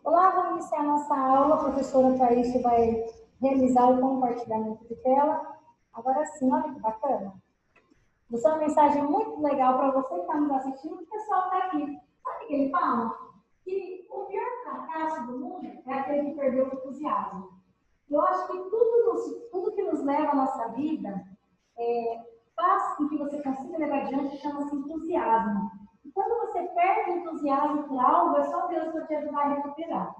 Olá, vamos iniciar nossa aula. A professora Thaís vai realizar o compartilhamento de tela. Agora sim, olha que bacana. Vou dar uma mensagem muito legal para você que está nos assistindo, o pessoal está aqui. Sabe o que ele fala? Que o pior fracasso do mundo é aquele que perdeu o entusiasmo. Eu acho que tudo que nos leva à nossa vida faz com que você consiga levar adiante, chama-se entusiasmo. E quando você perde o entusiasmo por algo, é só Deus para te ajudar a recuperar.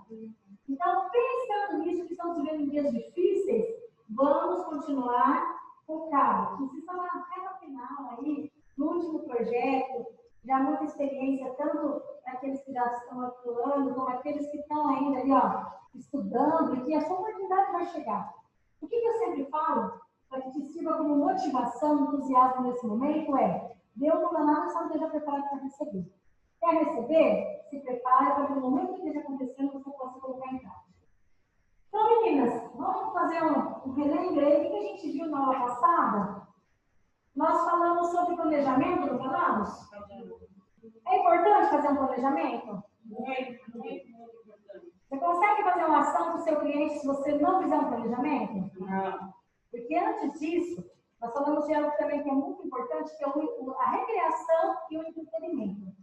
Então, pensando nisso, que estamos vivendo em dias difíceis, vamos continuar focados. Vocês estão na reta final aí, no último projeto, já muita experiência, tanto aqueles que já estão atuando, como aqueles que estão ainda ali, ó, estudando, e que a sua oportunidade vai chegar. O que eu sempre falo, para que te sirva como motivação, entusiasmo nesse momento, é: Deus não dá nada se não esteja preparado para receber. Quer receber? Se prepare para que no momento que esteja acontecendo você possa colocar em prática. Então, meninas, vamos fazer um relembre. O que a gente viu na aula passada? Nós falamos sobre planejamento, não falamos? É importante fazer um planejamento? Muito importante. Você consegue fazer uma ação para o seu cliente se você não fizer um planejamento? Não. Porque antes disso, nós falamos de algo também que é muito importante, que é a recreação e o entretenimento.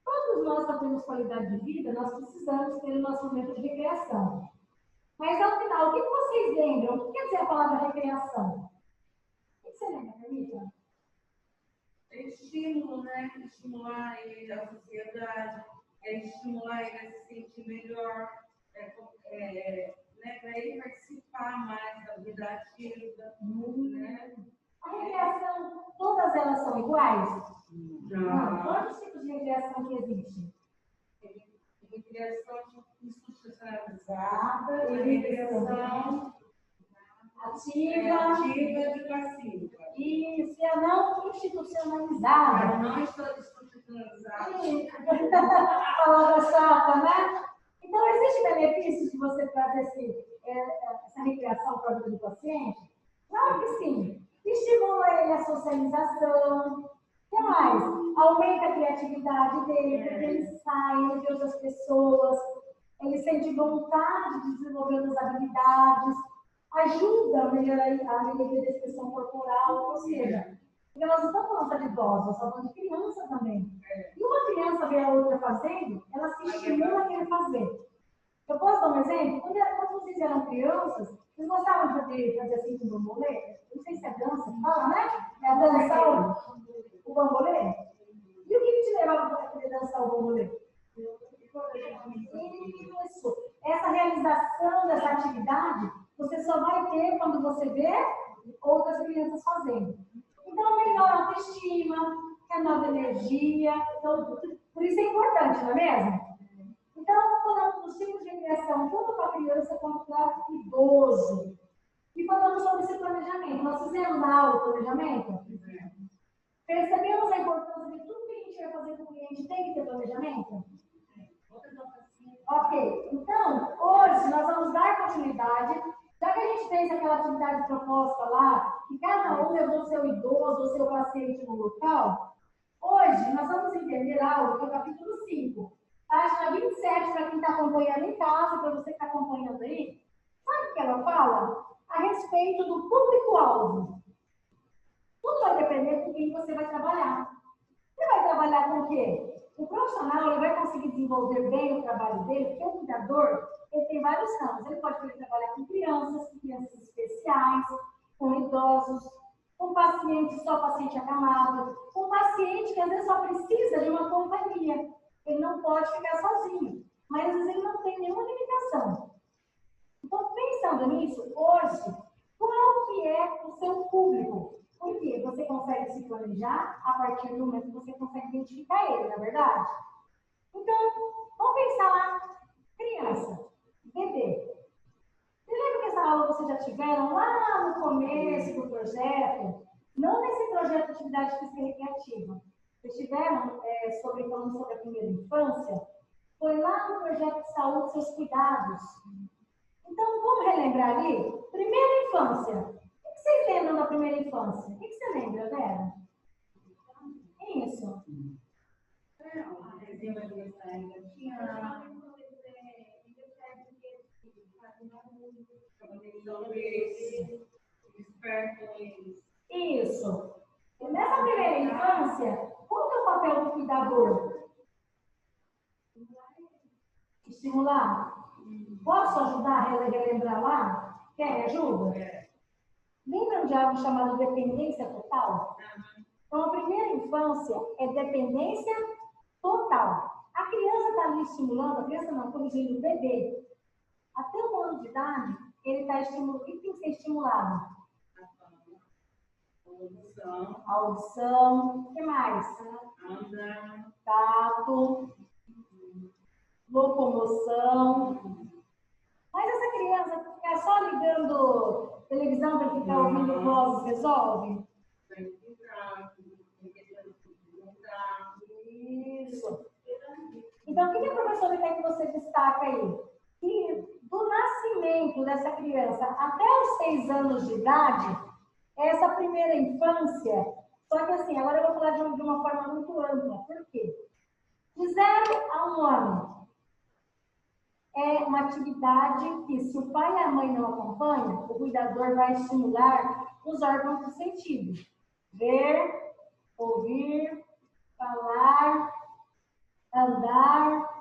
Todos nós, para termos qualidade de vida, nós precisamos ter o nosso momento de recreação. Mas, ao final, o que vocês lembram? O que quer dizer a palavra recreação? O que você lembra, Carlita? É estímulo, né? Estimular ele a sociedade, estimular ele a se sentir melhor, né? Para ele participar mais da vida ativa. Né? A recreação, todas elas são iguais? Não. Quantos tipos de recreação que existem? Recreação institucionalizada E recreação ativa e passiva. E se a não institucionalizada. Não institucionalizada. Palavra chata, né? Então, existe benefício de você trazer essa recreação para a vida do paciente? Claro que sim. Estimula ele a socialização. O que mais? Aumenta a criatividade dele, porque ele sai, ele vê outras pessoas, ele sente vontade de desenvolver outras habilidades, ajuda a melhorar a melhoria da expressão corporal, ou seja, porque nós não estamos falando só de idosos, nós estamos falando de criança também. E uma criança vê a outra fazendo, ela se estimula a querer fazer. Eu posso dar um exemplo? Quando vocês eram crianças, vocês gostavam de fazer assim com o bambolê? Não sei se é dança que fala, né? É a dança o bambolê? E o que te levava para querer dançar o bambolê? Isso. Essa realização dessa atividade, você só vai ter quando você vê outras crianças fazendo. Então, melhora a autoestima, renova energia. Então, por isso é importante, não é mesmo? Então, falando dos tipos de recreação, tanto para a criança quanto para o idoso. E falando sobre esse planejamento. Nós fizemos na aula o planejamento? Percebemos a importância de tudo que a gente vai fazer com o cliente tem que ter planejamento? Ok. Então, hoje nós vamos dar continuidade. Já que a gente fez aquela atividade proposta lá, que cada um levou o seu idoso, o seu paciente no local, hoje nós vamos entender algo que é o capítulo 5. Página 27, para quem está acompanhando em casa, para você que está acompanhando aí. Sabe o que ela fala? A respeito do público-alvo. Tudo vai depender com quem você vai trabalhar. Você vai trabalhar com o quê? O profissional ele vai conseguir desenvolver bem o trabalho dele, porque o cuidador ele tem vários ramos. Ele pode querer trabalhar com crianças especiais, com idosos, com pacientes, só paciente acamado, com paciente que às vezes só precisa de uma companhia. Ele não pode ficar sozinho, mas às vezes ele não tem nenhuma limitação. Então, pensando nisso, hoje, qual que é o seu público? Porque você consegue se planejar a partir do momento que você consegue identificar ele, não é verdade? Então, vamos pensar lá, criança, bebê. Você lembra que essa aula vocês já tiveram lá no começo do projeto? Não nesse projeto de atividade física recreativa. Vocês tiveram falando sobre a primeira infância? Foi lá no projeto de saúde, seus cuidados. Então, vamos relembrar ali? Primeira infância. O que vocês lembram da primeira infância? O que você lembra, Vera? Isso. Então, eles despertam eles. Isso. E nessa primeira infância, qual que é o papel do cuidador? Estimular. Posso ajudar a relembrar lá? Quer ajuda? Lembram de algo chamado dependência total? Então, a primeira infância é dependência total. A criança está ali estimulando, a criança não, corrigindo o bebê. Até 1 ano de idade, ele está estimulando. O que tem que ser estimulado? A audição. O que mais? Tato. Locomoção. Mas essa criança ficar só ligando televisão para ficar ouvindo vozes resolve? Isso. Então, o que a professora quer que você destaca aí? Que do nascimento dessa criança até os 6 anos de idade, essa primeira infância, só que assim, agora eu vou falar de uma forma muito ampla. Por quê? De 0 a 1 ano. É uma atividade que, se o pai e a mãe não acompanham, o cuidador vai estimular os órgãos do sentido. Ver, ouvir, falar, andar,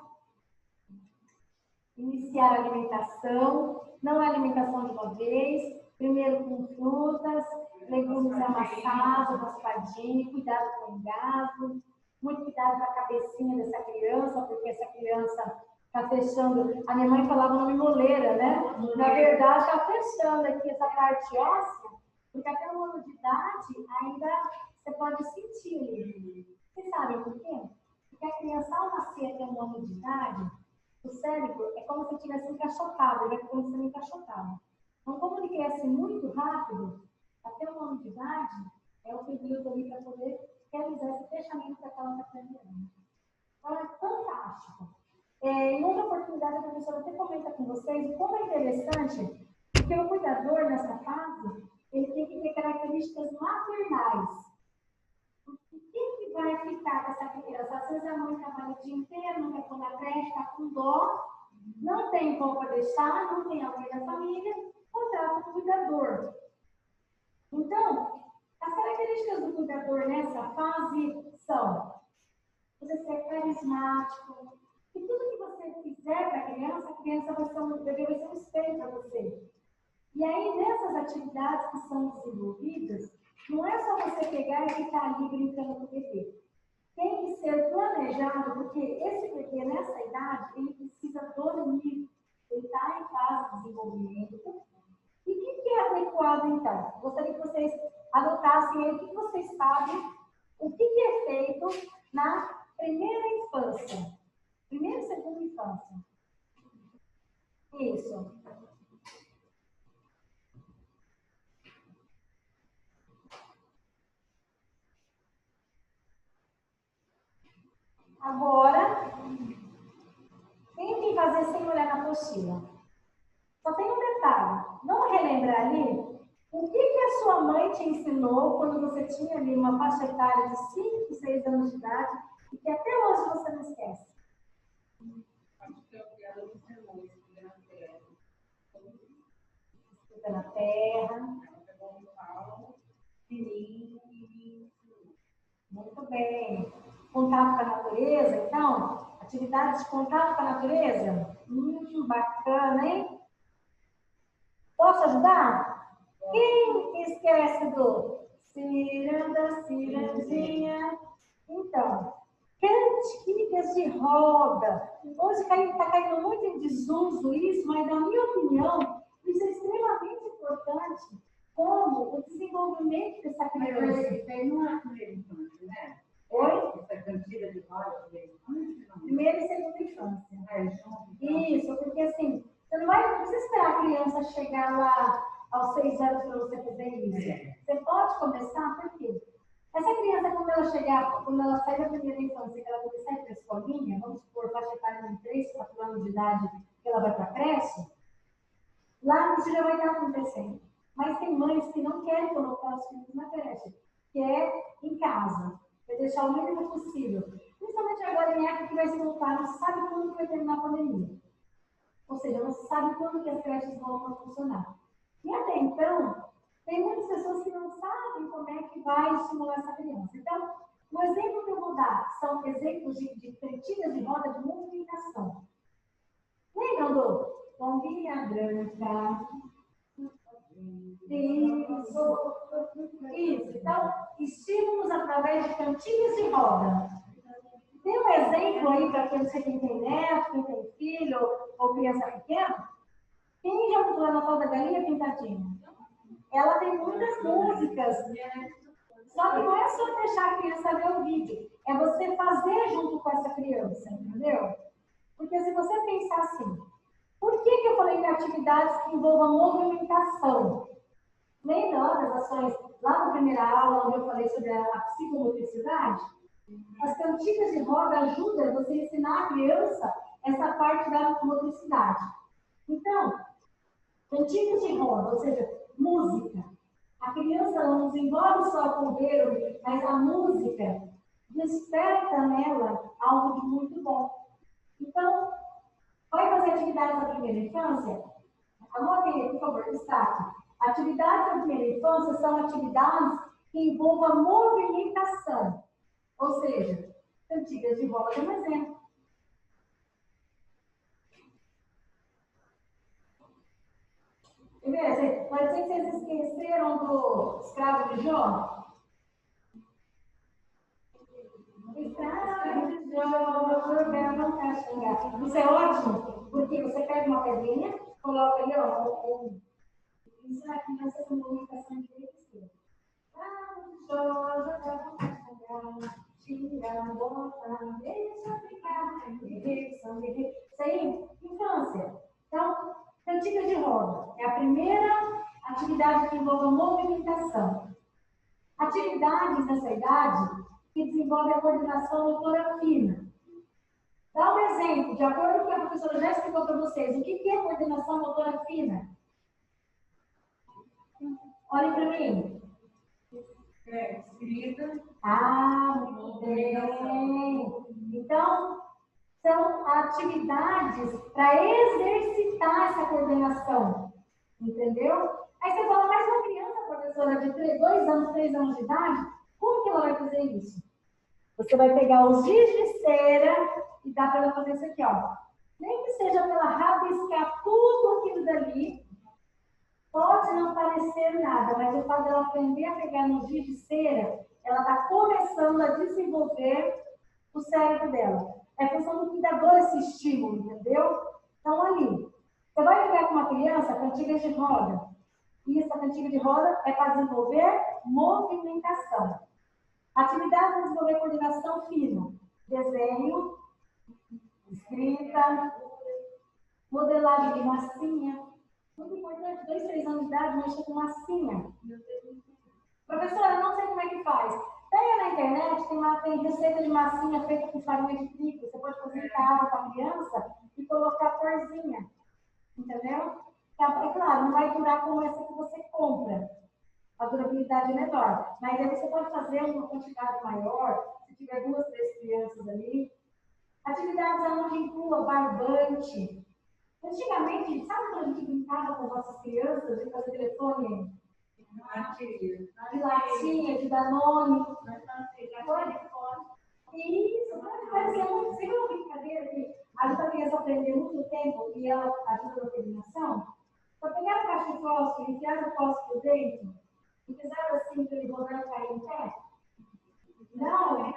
iniciar a alimentação, não é alimentação de uma vez, primeiro com frutas, legumes amassados, raspadinho, cuidado com o engasgo, muito cuidado com a cabecinha dessa criança, porque essa criança está fechando, a minha mãe falava o nome moleira, né? Na verdade, está fechando aqui essa parte óssea, porque até 1 ano de idade ainda você pode sentir. Vocês sabem por quê? Porque a criança, ao nascer até 1 ano de idade, o cérebro é como se estivesse encaixotado, ele vai ficando sendo encaixotado. Então, como ele cresce muito rápido, até 1 ano de idade, é o período ali para poder realizar esse fechamento daquela categoria. Então, é fantástico. Em outra oportunidade, a professora até comenta com vocês como é interessante, porque o cuidador, nessa fase, ele tem que ter características maternais. Quem que vai ficar com essa criança? Às vezes a mãe trabalha o dia inteiro, não quer pôr na creche, está com dó, não tem como para deixar, não tem alguém da família, contrata o cuidador. Então, as características do cuidador nessa fase são você ser carismático, e tudo que você fizer para a criança vai ser o bebê vai ser um espelho para você. E aí, nessas atividades que são desenvolvidas, não é só você pegar e ficar ali brincando com o bebê. Tem que ser planejado, porque esse bebê, nessa idade, ele precisa dormir. Ele está em fase de desenvolvimento. E o que é adequado, então? Gostaria que vocês anotassem aí o que vocês sabem, o que é feito na primeira infância. Primeira e segunda infância. Isso. Agora, tentem fazer sem olhar na apostila. Só tem um detalhe. Vamos relembrar ali o que a sua mãe te ensinou quando você tinha ali uma faixa etária de 5, 6 anos de idade e que até hoje você não esquece. Acho que ela me ensinou estudar na terra. Estuda na terra. Ela pegou um pau, fininho e Muito bem. Contato com a natureza, então? Atividades de contato com a natureza? Bacana, hein? Posso ajudar? Quem esquece do ciranda, cirandinha? Então, cantigas de roda. Hoje está caindo muito em desuso isso, mas na minha opinião, isso é extremamente importante como o desenvolvimento dessa criança. tem uma primeira infância, né? Oi? Essa cantiga de roda, Primeira e segunda infância. Isso, porque assim, você não precisa esperar a criança chegar lá aos 6 anos para você fazer isso. Você pode começar, por quê? Essa criança, quando ela sai da primeira infância, que ela começar a ir para a escolinha, vamos supor, faixa etária de 3, 4 anos de idade, que ela vai para a creche, lá isso já vai estar acontecendo. Mas tem mães que não querem colocar os filhos na creche, que é em casa, vai deixar o mínimo possível. Principalmente agora em época que vai se voltar, não se sabe quando vai terminar a pandemia. Ou seja, não se sabe quando que as creches vão funcionar. E até então, tem muitas pessoas que não sabem como é que vai estimular essa criança. Então, o exemplo que eu vou dar são exemplos de cantigas de roda de movimentação. Lembram do Bombinha Branca? Isso. Então, estímulos através de cantigas de roda. Tem um exemplo aí para quem você tem neto, quem tem filho ou criança pequena? Quem já ouviu na tal da Galinha Pintadinha? Ela tem muitas músicas. Só que não é só deixar a criança ver o vídeo, é você fazer junto com essa criança, entendeu? Porque se você pensar assim, por que eu falei de atividades que envolvam movimentação? Lembra lá das ações, lá na primeira aula, onde eu falei sobre a psicomotricidade? As cantigas de roda ajudam você a ensinar a criança essa parte da motricidade. Então, cantigas de roda, ou seja, música. A criança não desenvolve só com o dedo, mas a música desperta nela algo de muito bom. Então, vai fazer atividades na primeira infância? Anotem aí, por favor, destaque. Atividades na primeira infância são atividades que envolvam movimentação. Ou seja, cantigas de roda é um exemplo. Pode ser que vocês esqueceram do escravo de Jó? Escravo de Jó, isso é ótimo, porque você pega uma pedrinha, coloca ali, ó, isso aqui vai ser uma comunicação de esquerda. Escravo de Jó, tira a bota, deixa ficar, isso aí, infância. Então, cantiga de roda é a primeira atividade que envolve movimentação. Atividades nessa idade que desenvolvem a coordenação motora fina. Dá um exemplo, de acordo com o que a professora já explicou para vocês, o que é coordenação motora fina? Olhem para mim. Escrita. Muito bem. Então, são atividades para exercitar essa coordenação. Entendeu? Aí você fala, mas uma criança, professora, de 2 anos, 3 anos de idade, como que ela vai fazer isso? Você vai pegar os giz de cera e dá para ela fazer isso aqui, ó. Nem que seja para ela rabiscar tudo aquilo dali, pode não parecer nada, mas o fato dela aprender a pegar no giz de cera, ela está começando a desenvolver o cérebro dela. É função do cuidador esse estímulo, entendeu? Então, ali, você vai pegar com uma criança cantigas de roda. E essa cantiga de roda é para desenvolver movimentação. Atividade para desenvolver coordenação fina. Desenho, escrita, modelagem de massinha. Muito importante, 2, 3 anos de idade, mexer com massinha. Professora, não sei como é que faz. Pega na internet, tem receita de massinha feita com farinha de trigo. Você pode fazer em casa com a criança e colocar corzinha. Entendeu? É claro, não vai durar como essa que você compra. A durabilidade é menor. Mas aí você pode fazer uma quantidade maior, se tiver 2, 3 crianças ali. Atividades onde inclua barbante. Antigamente, sabe quando a gente brincava com nossas crianças de fazer telefone? De latinha, de Danone. Isso, pode parecer muito. Você viu uma brincadeira que ajuda a criança a aprender muito tempo e ela ajuda na coordenação? Só pegaram a caixa de fósforo, enfiaram o fósforo dentro e fizeram assim para ele rodar e cair em pé? Não?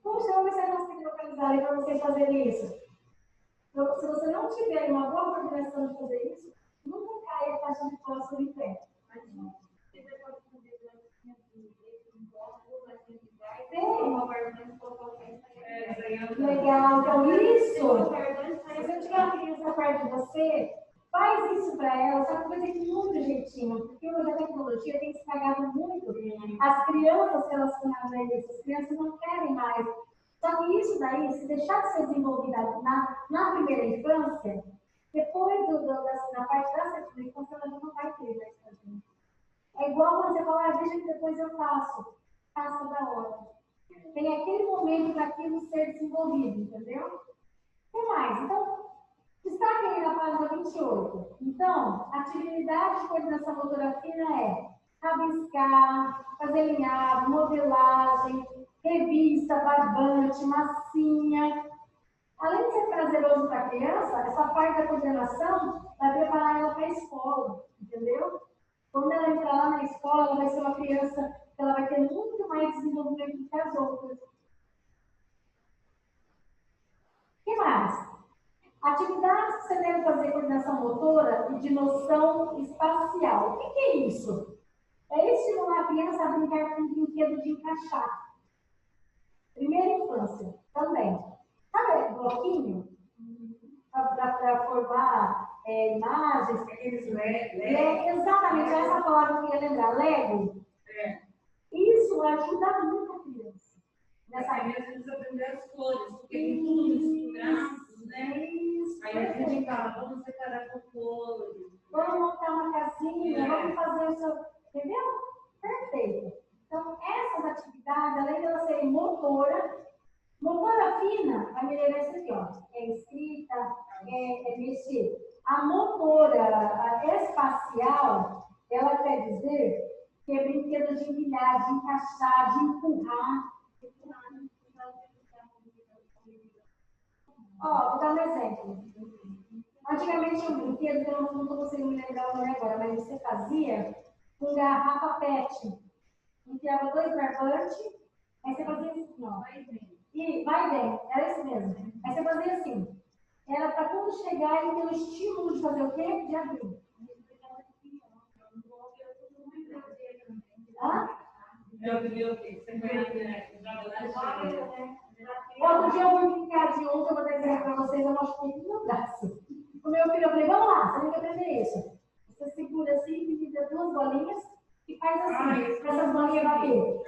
Puxa, vamos ver se eu consigo localizar aí para vocês fazerem isso. Então, se você não tiver uma boa coordenação de fazer isso, nunca cai a caixa de fósforo em pé. Legal, então isso, se você tiver uma criança perto de você, faz isso para ela, só que vai ter muito jeitinho, porque hoje a tecnologia tem espalhado muito. As crianças relacionadas a isso, as crianças não querem mais. Só que isso daí, se deixar de ser desenvolvida na primeira infância, depois na parte da segunda infância, ela já não vai ter mais fazer. É igual quando você fala, deixa que depois eu faço. Faça da hora. Tem aquele momento para aquilo ser desenvolvido, entendeu? O que mais? Então, destaque aí na página 28. Então, a atividade de coordenação motora fina é rabiscar, fazer alinhavo, modelagem, revista, barbante, massinha. Além de ser prazeroso para a criança, essa parte da coordenação vai preparar ela para a escola, entendeu? Quando ela entrar lá na escola, ela vai ser uma criança que ela vai ter muito mais desenvolvimento do que as outras. O que mais? Atividades que você deve fazer coordenação motora e de noção espacial. O que é isso? É estimular a criança a brincar com o brinquedo de encaixar. Primeira infância, também. Sabe bloquinho? Para formar imagens. Aqueles Lego. Exatamente, essa palavra que eu ia lembrar. Lego. Isso ajuda muito a criança. Nessa criança precisa aprender as cores, porque tem tudo traços, né? Isso. Aí a gente fala, vamos separar por cores. Vamos montar uma casinha, vamos fazer isso. Entendeu? Perfeito. Então, essas atividades, além de elas serem motora fina, a melhorar isso aqui, ó. É escrita, é mexer. A motora espacial, ela quer dizer que é brinquedo de empilhar, de encaixar, de empurrar. Ó, vou dar um exemplo. Antigamente tinha um brinquedo que eu não estou conseguindo me lembrar o nome agora, mas você fazia com garrafa PET. Enfiava 2 barbantes, aí você fazia assim, ó. E vai bem, era isso mesmo. Aí você fazia assim. Era para quando chegar e ter o estímulo de fazer o quê? De abrir. Hã? Outro dia eu vou brincar de ontem, eu vou dizer para vocês, eu machuquei no meu braço. O meu filho, eu falei, vamos lá, você tem que aprender isso. Você segura assim, divide 2 bolinhas e faz assim, para essas bolinhas bater.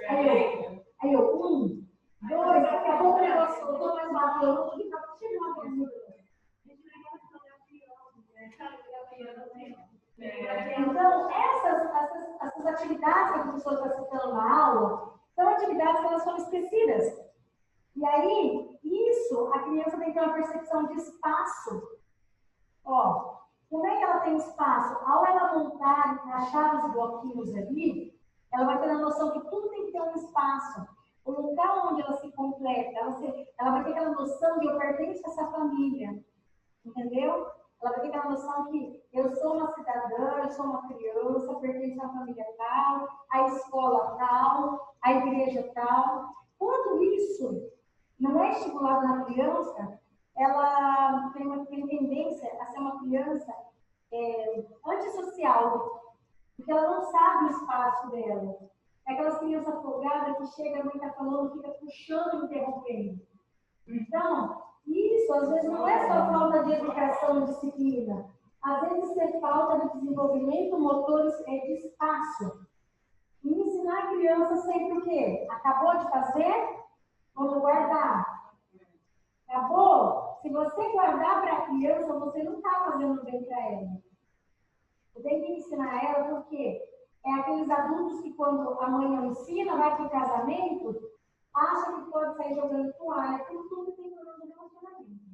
Aí eu, 1, 2, daqui a pouco o negócio soltou, mais rápido, eu não tô ficando chegando a coisa. Então, essas atividades que a professora está citando na aula, são atividades que elas são esquecidas. E aí, isso, a criança tem que ter uma percepção de espaço. Ó, como é que ela tem espaço? Ao ela montar, encaixar os bloquinhos ali, ela vai ter a noção que tudo tem que ter um espaço. O local onde ela se completa, ela vai ter aquela noção de eu pertenço a essa família. Entendeu? Ela vai ter aquela noção que eu sou uma cidadã, eu sou uma criança, pertenço à família tal, à escola tal, à igreja tal. Quando isso não é estimulado na criança, ela tem tendência a ser uma criança antissocial, porque ela não sabe o espaço dela. É aquelas crianças folgadas que chega, a mãe está falando, fica puxando e interrompendo. Então, isso às vezes não é só falta de educação e disciplina. Às vezes é falta de desenvolvimento motor de espaço. E ensinar a criança sempre o quê? Acabou de fazer? Vamos guardar. Acabou? Se você guardar para a criança, você não está fazendo bem para ela. Você tem que ensinar ela porque é aqueles adultos que quando a mãe não ensina, vai para o casamento, acha que pode sair jogando toalha, porque tudo tem problema no relacionamento.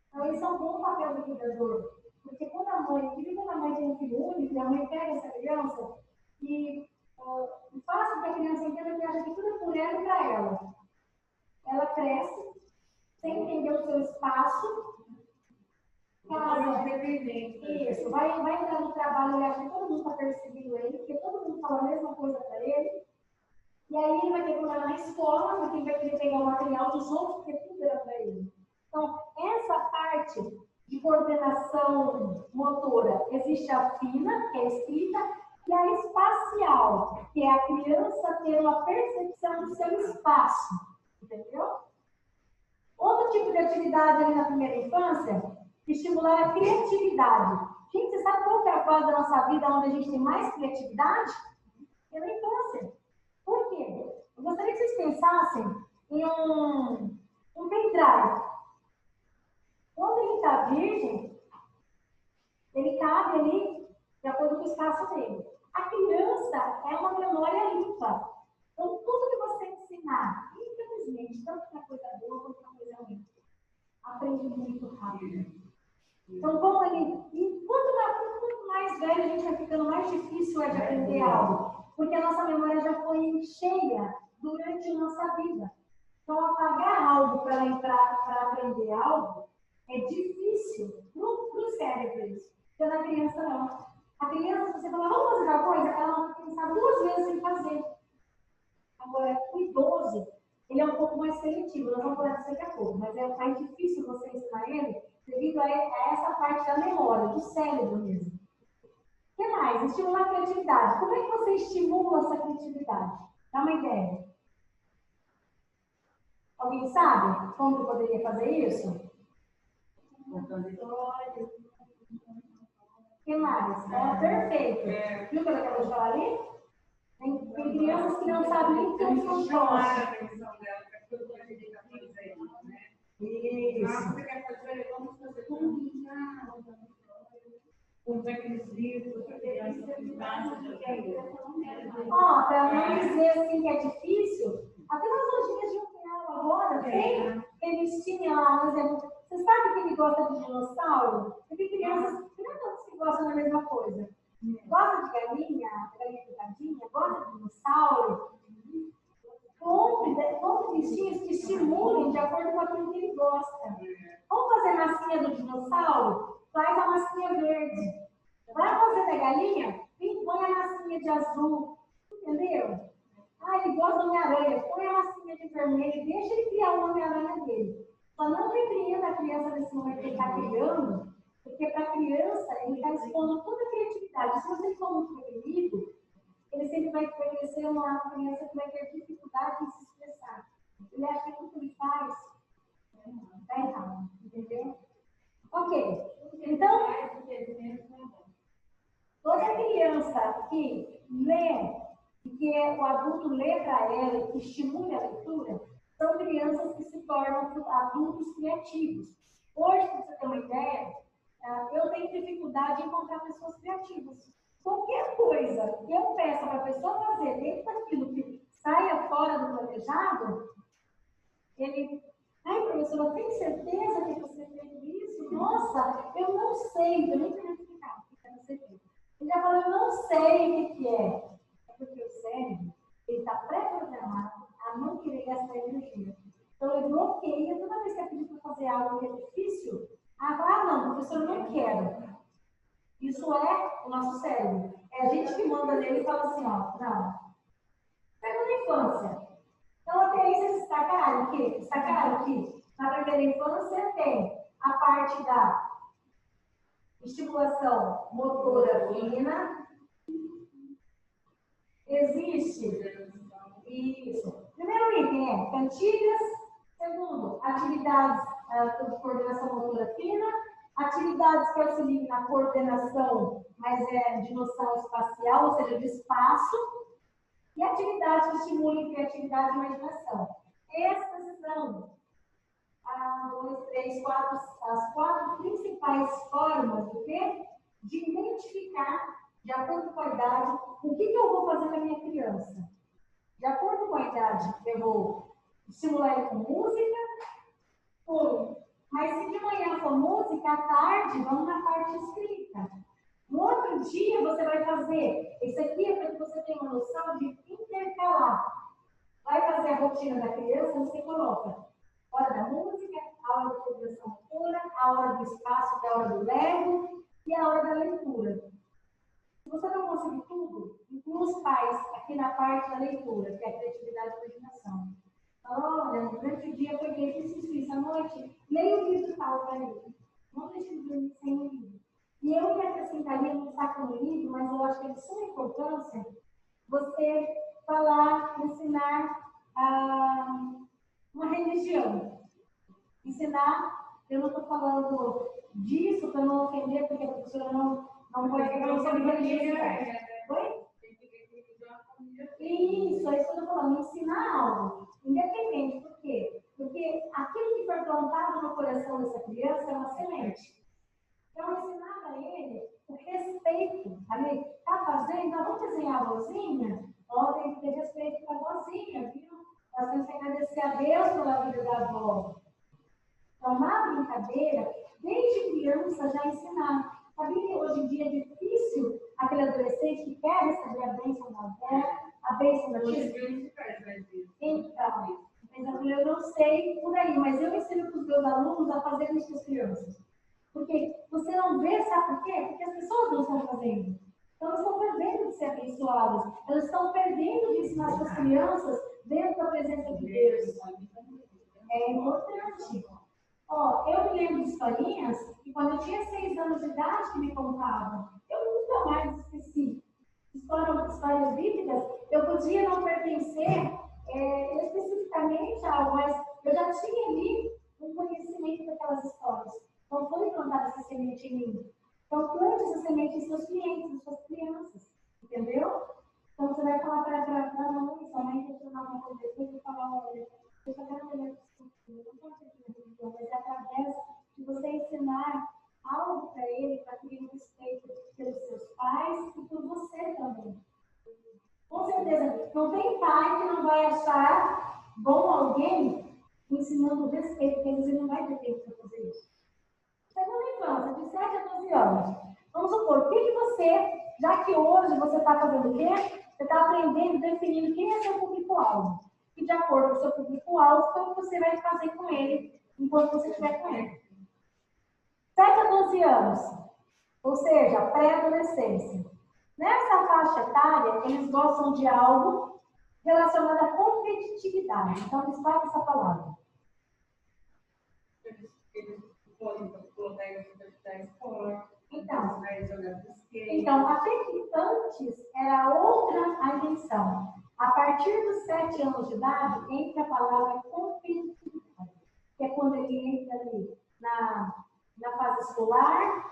Então, esse é um bom papel do cuidador. Porque quando a mãe tem um filho único, a mãe pega essa criança e faz com que a criança entenda que acha que tudo é por ela e para ela. Ela cresce, sem entender o seu espaço, casa, isso, vai entrar no trabalho e acha que todo mundo está perseguindo ele, porque todo mundo fala a mesma coisa para ele. E aí ele vai ter problema na escola, porque ele vai querer pegar o material dos outros, porque tudo era para ele. Então, essa parte de coordenação motora, existe a fina, que é a escrita, e a espacial, que é a criança ter uma percepção do seu espaço. Entendeu? Outro tipo de atividade ali na primeira infância, estimular a criatividade. Gente, você sabe qual que é a fase da nossa vida onde a gente tem mais criatividade? É na infância. Por quê? Eu gostaria que vocês pensassem em um pendrive. Quando ele está virgem, ele cabe ali de acordo com o espaço dele. A criança é uma memória limpa. Então, tudo que você ensinar, infelizmente, tanto na coisa boa quanto na coisa ruim, aprende muito rápido. Então, como ele. E quando velho, a gente vai ficando mais difícil de aprender algo, porque a nossa memória já foi cheia durante a nossa vida. Então, apagar algo para entrar, para aprender algo, é difícil para o cérebro isso. Porque na criança, não. A criança, se você falar, vamos fazer tal coisa, ela vai pensar 2 vezes sem fazer. Agora, o idoso, ele é um pouco mais seletivo, nós vamos falar disso daqui a pouco, mas é mais difícil você ensinar ele devido a essa parte da memória, do cérebro mesmo. O que mais? Estimular a criatividade. Como é que você estimula essa criatividade? Dá uma ideia. Alguém sabe como eu poderia fazer isso? O que mais? Perfeito. Viu o que eu acabei de falar ali? Tem crianças que não sabem nem que eu sou chamar a atenção dela para que eu estou acreditando aí, né? Isso. Você quer fazer, vamos fazer com aqueles livros, para criança que passa de Ó, para não dizer assim que é difícil, até nas lojinhas de hotel agora tem revistinha lá, por exemplo. Você sabe que ele gosta de dinossauro? Tem crianças, não é todos que gostam da mesma coisa. Gosta de galinha picadinha, gosta de dinossauro. Compre bichinhos que estimulem de acordo com aquilo que ele gosta. Vamos fazer massinha do dinossauro? Faz a massinha verde. Vai fazer da galinha? Põe a massinha de azul. Entendeu? Ah, ele gosta do Homem-Aranha. Põe a massinha de vermelho. Deixa ele criar o Homem-Aranha dele. Só não repreenda a criança nesse momento que ele está criando, porque para a criança ele está expondo toda a criatividade. Se você for muito reprimido, ele sempre vai conhecer uma criança que vai ter dificuldade em se expressar. Ele acha que tudo que ele faz está errado, entendeu? Ok. Então, toda criança que lê, que o adulto lê para ela e que estimula a leitura, são crianças que se tornam adultos criativos. Hoje, para você ter uma ideia, eu tenho dificuldade em encontrar pessoas criativas. Qualquer coisa que eu peça para a pessoa fazer dentro daquilo que saia fora do planejado, ele... Ai, professora, tem certeza que você fez isso? Nossa, eu não sei, eu nem quero explicar o que você fez. Ele já falou, eu não sei o que é. É porque o cérebro está pré-programado a não querer gastar energia. Então, ele bloqueia toda vez que é pedido para fazer algo que é difícil. Não, professor, eu não quero. Isso é o nosso cérebro. É a gente que manda nele e fala assim, ó, não. Pega na infância. Então, até aí vocês destacaram que na primeira infância tem a parte da estimulação motora fina. Existe isso. Primeiro item é cantigas. Segundo, atividades de coordenação motora fina. Atividades que auxiliam na coordenação, mas de noção espacial, ou seja, de espaço. E atividades que estimulem criatividade e imaginação. Essas são as 4 principais formas de identificar, de acordo com a idade, o que eu vou fazer com a minha criança. De acordo com a idade, eu vou estimular ele com música, mas se de manhã for música, à tarde, vamos na parte escrita. No outro dia, você vai fazer, isso aqui é para que você tenha uma noção de intercalar. Vai fazer a rotina da criança, você coloca hora da música, a hora da coordenação motora, a hora do espaço, que é a hora do Lego, e a hora da leitura. Se você não conseguir tudo, inclua os pais aqui na parte da leitura, que é a criatividade e a imaginação. Olha, durante o dia foi isso, à noite, leia o livro tal para ele. Não deixe de dormir sem o livro. E eu me acrescentaria no saco no livro, mas eu acho que é de suma importância você falar, ensinar uma religião. Ensinar, eu não estou falando disso para não ofender, porque a professora não pode falar sobre religiosidade. Oi? Isso, é isso que eu estou falando, ensinar algo, independente, por quê? Porque aquilo que foi plantado no coração dessa criança é uma semente. Então, ensinar a ele o respeito. Ali, está fazendo? Vamos desenhar a vozinha? Ó, tem que ter respeito com a vozinha, viu? Nós temos que agradecer a Deus pela vida da avó. Tomar brincadeira, desde criança já ensinar. Sabia que hoje em dia é difícil quer receber a bênção da avó, a bênção da tia. Então, eu não sei por aí, mas eu ensino para os meus alunos a fazer isso com as crianças. Porque você não vê, sabe por quê? Porque as pessoas não estão fazendo. Então, elas estão perdendo de ser abençoadas. Elas estão perdendo de ensinar suas crianças dentro da presença de Deus. É importante. Ó, eu me lembro de historinhas que quando eu tinha 6 anos de idade que me contavam. Eu nunca mais esqueci. Histórias bíblicas, eu podia não pertencer especificamente a algo, mas eu já tinha ali um conhecimento daquelas histórias. Então, foi plantada essa semente em mim. Então, plante essa semente em seus clientes, em suas crianças. Entendeu? Então, você vai falar para a mãe, sua mãe questionar uma coisa, depois vai falar, olha, eu só quero olhar para o não pode ser religião, mas é através de você ensinar algo para ele, para que ele respeite pelos seus pais e por você também. Com certeza, não tem pai que não vai achar bom alguém ensinando respeito, porque ele não vai ter tempo para fazer isso. Você não é infância, de 7 a 12 anos. Vamos supor, o que você, já que hoje você está fazendo o quê? Você está aprendendo, definindo quem é seu público-alvo. E de acordo com o seu público-alvo, então você vai fazer com ele enquanto você estiver com ele. 7 a 12 anos, ou seja, pré-adolescência. Nessa faixa etária, eles gostam de algo relacionado à competitividade. Então, destaque essa palavra. Eles podem colocar isso da escola. Então, até que antes era outra a intenção. A partir dos 7 anos de idade, entra a palavra competitividade, que é quando ele entra ali na fase escolar,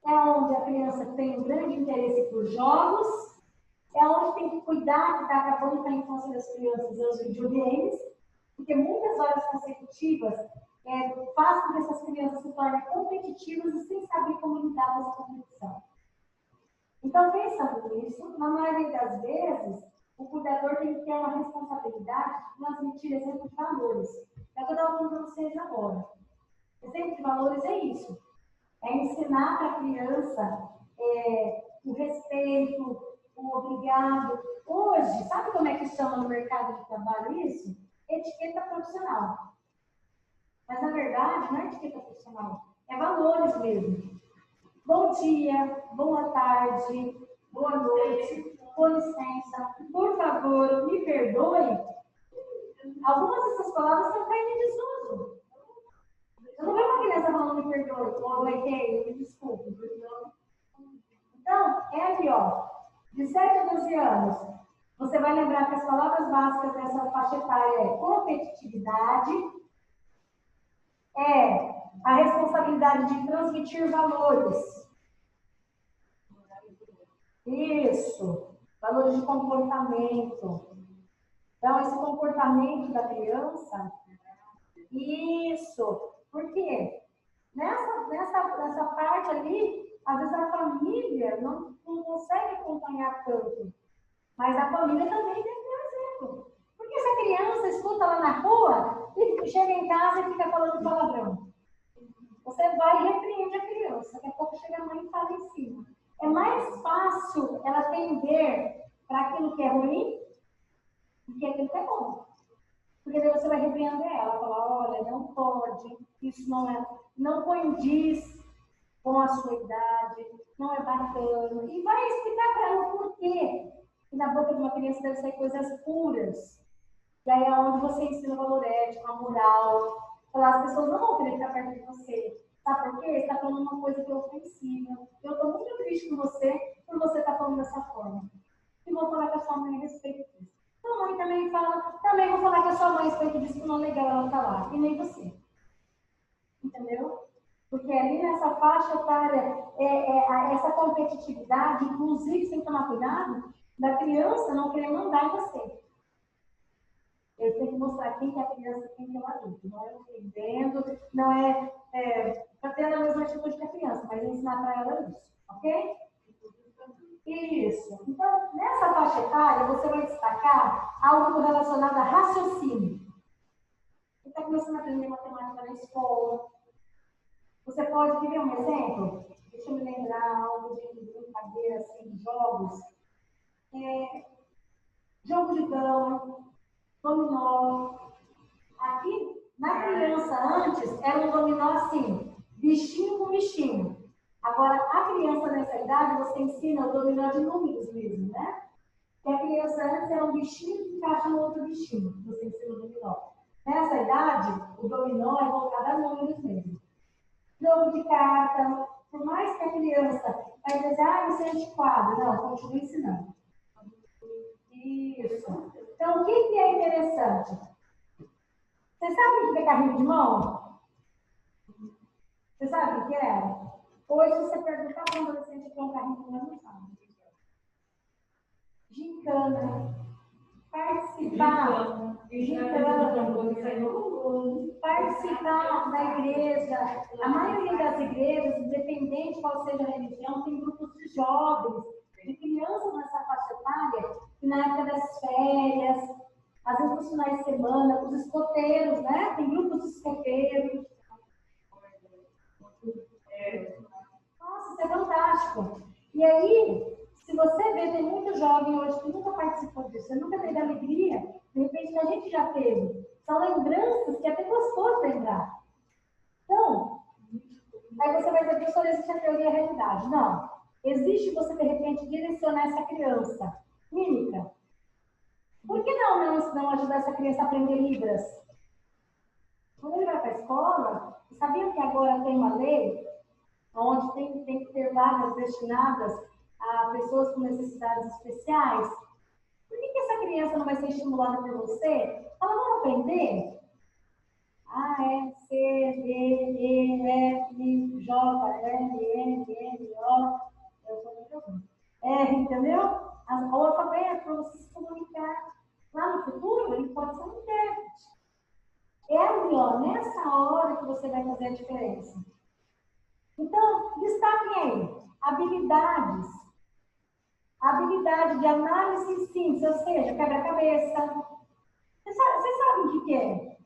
é onde a criança tem um grande interesse por jogos, é onde tem que cuidar que está acabando com a infância das crianças e os videogames, porque muitas horas consecutivas faz com que essas crianças se tornem competitivas e sem saber como lidar com essa competição. Então, pensando nisso, na maioria das vezes, o cuidador tem que ter uma responsabilidade de transmitir exemplo de valores. É o que eu estava falando para vocês agora. Exemplo de valores é isso. É ensinar para a criança o respeito, o obrigado. Hoje, sabe como é que chama no mercado de trabalho isso? Etiqueta profissional. Mas, na verdade, não é etiqueta profissional. É valores mesmo. Bom dia, boa tarde, boa noite, com licença, por favor, me perdoe. Algumas dessas palavras estão caindo em desuso. Eu não vejo uma criança falando me perdoe, ou errei, me desculpe. Então, é ali, ó, de 7 a 12 anos, você vai lembrar que as palavras básicas dessa faixa etária é competitividade, a responsabilidade de transmitir valores. Isso, valores de comportamento. Então, esse comportamento da criança, isso. Por quê? Nessa parte ali, às vezes a família não consegue acompanhar tanto. Mas a família também tem que ter um exemplo. Porque se a criança escuta lá na rua e chega em casa e fica falando palavrão, você vai e repreende a criança. Daqui a pouco chega a mãe e fala em cima. É mais fácil ela tender para aquilo que é ruim do que aquilo que é bom. Porque daí você vai repreender ela, falar, olha, não pode, isso não condiz com a sua idade, não é bacana. E vai explicar para ela o porquê. E na boca de uma criança deve sair coisas puras. E aí é onde você ensina o valor ético, a moral. Falar, as pessoas não vão querer ficar perto de você. Sabe por quê? Você está falando uma coisa que é ofensiva. Eu estou muito triste com você por você estar falando dessa forma. E vou falar com a sua mãe a respeito disso. Sua mãe também fala, também vou falar com a sua mãe a respeito disso, que não é legal ela estar lá. E nem você. Entendeu? Porque ali nessa faixa etária, essa competitividade, inclusive, tem que tomar cuidado da criança não querer mandar em você. Eu tenho que mostrar quem que é a criança e quem que é o adulto. Não é entendendo, não para ter a mesma atitude que a criança, mas ensinar para ela isso, ok? Isso. Então, nessa faixa etária, você vai destacar algo relacionado a raciocínio. Você está começando a aprender matemática na escola. Você pode querer um exemplo? Deixa eu me lembrar algo de brincadeira, assim, de jogos. jogo de dama, dominó. Aqui, na criança, antes, era um dominó assim, bichinho com bichinho. Agora, a criança nessa idade, você ensina o dominó de números mesmo, né? Que a criança antes era um bichinho que encaixa no outro bichinho. Você ensina o dominó. Nessa idade, o dominó é voltado a números mesmo. Jogo de carta, por mais que a criança vai dizer, isso é antiquado. Não, continua ensinando. Isso. Então, o que é interessante? Você sabe o que é carrinho de mão? Você sabe o que é? Hoje, você perguntar para um adolescente que é um carrinho de mão, não sabe. Gincana. Participar. Participar da igreja. A maioria das igrejas, independente qual seja a religião, tem grupos de jovens, de crianças nessa faixa etária, que na época das férias, às vezes nos finais de semana, os escoteiros, né? Tem grupos de escoteiros. Nossa, isso é fantástico. E aí, se você vê, tem muito jovem hoje que nunca participou disso, você nunca teve alegria, de repente a gente já teve. São lembranças que é até gostoso lembrar. Então, aí você vai dizer que só existe a teoria e a realidade. Não. Existe você, de repente, direcionar essa criança. Mímica. Por que não ajudar essa criança a aprender Libras? Quando ele vai para a escola, sabia que agora tem uma lei onde tem que ter vagas destinadas a pessoas com necessidades especiais? Por que essa criança não vai ser estimulada por você? Ela vai aprender A, E, C, D, E, F, J, L, M, N, O, R, entendeu? O alfabeto para você se comunicar. Lá no futuro, ele pode ser um intérprete. É ali, ó, nessa hora que você vai fazer a diferença. Então, destaquem aí habilidades. Habilidade de análise simples, ou seja, quebra-cabeça. Vocês sabem o que é?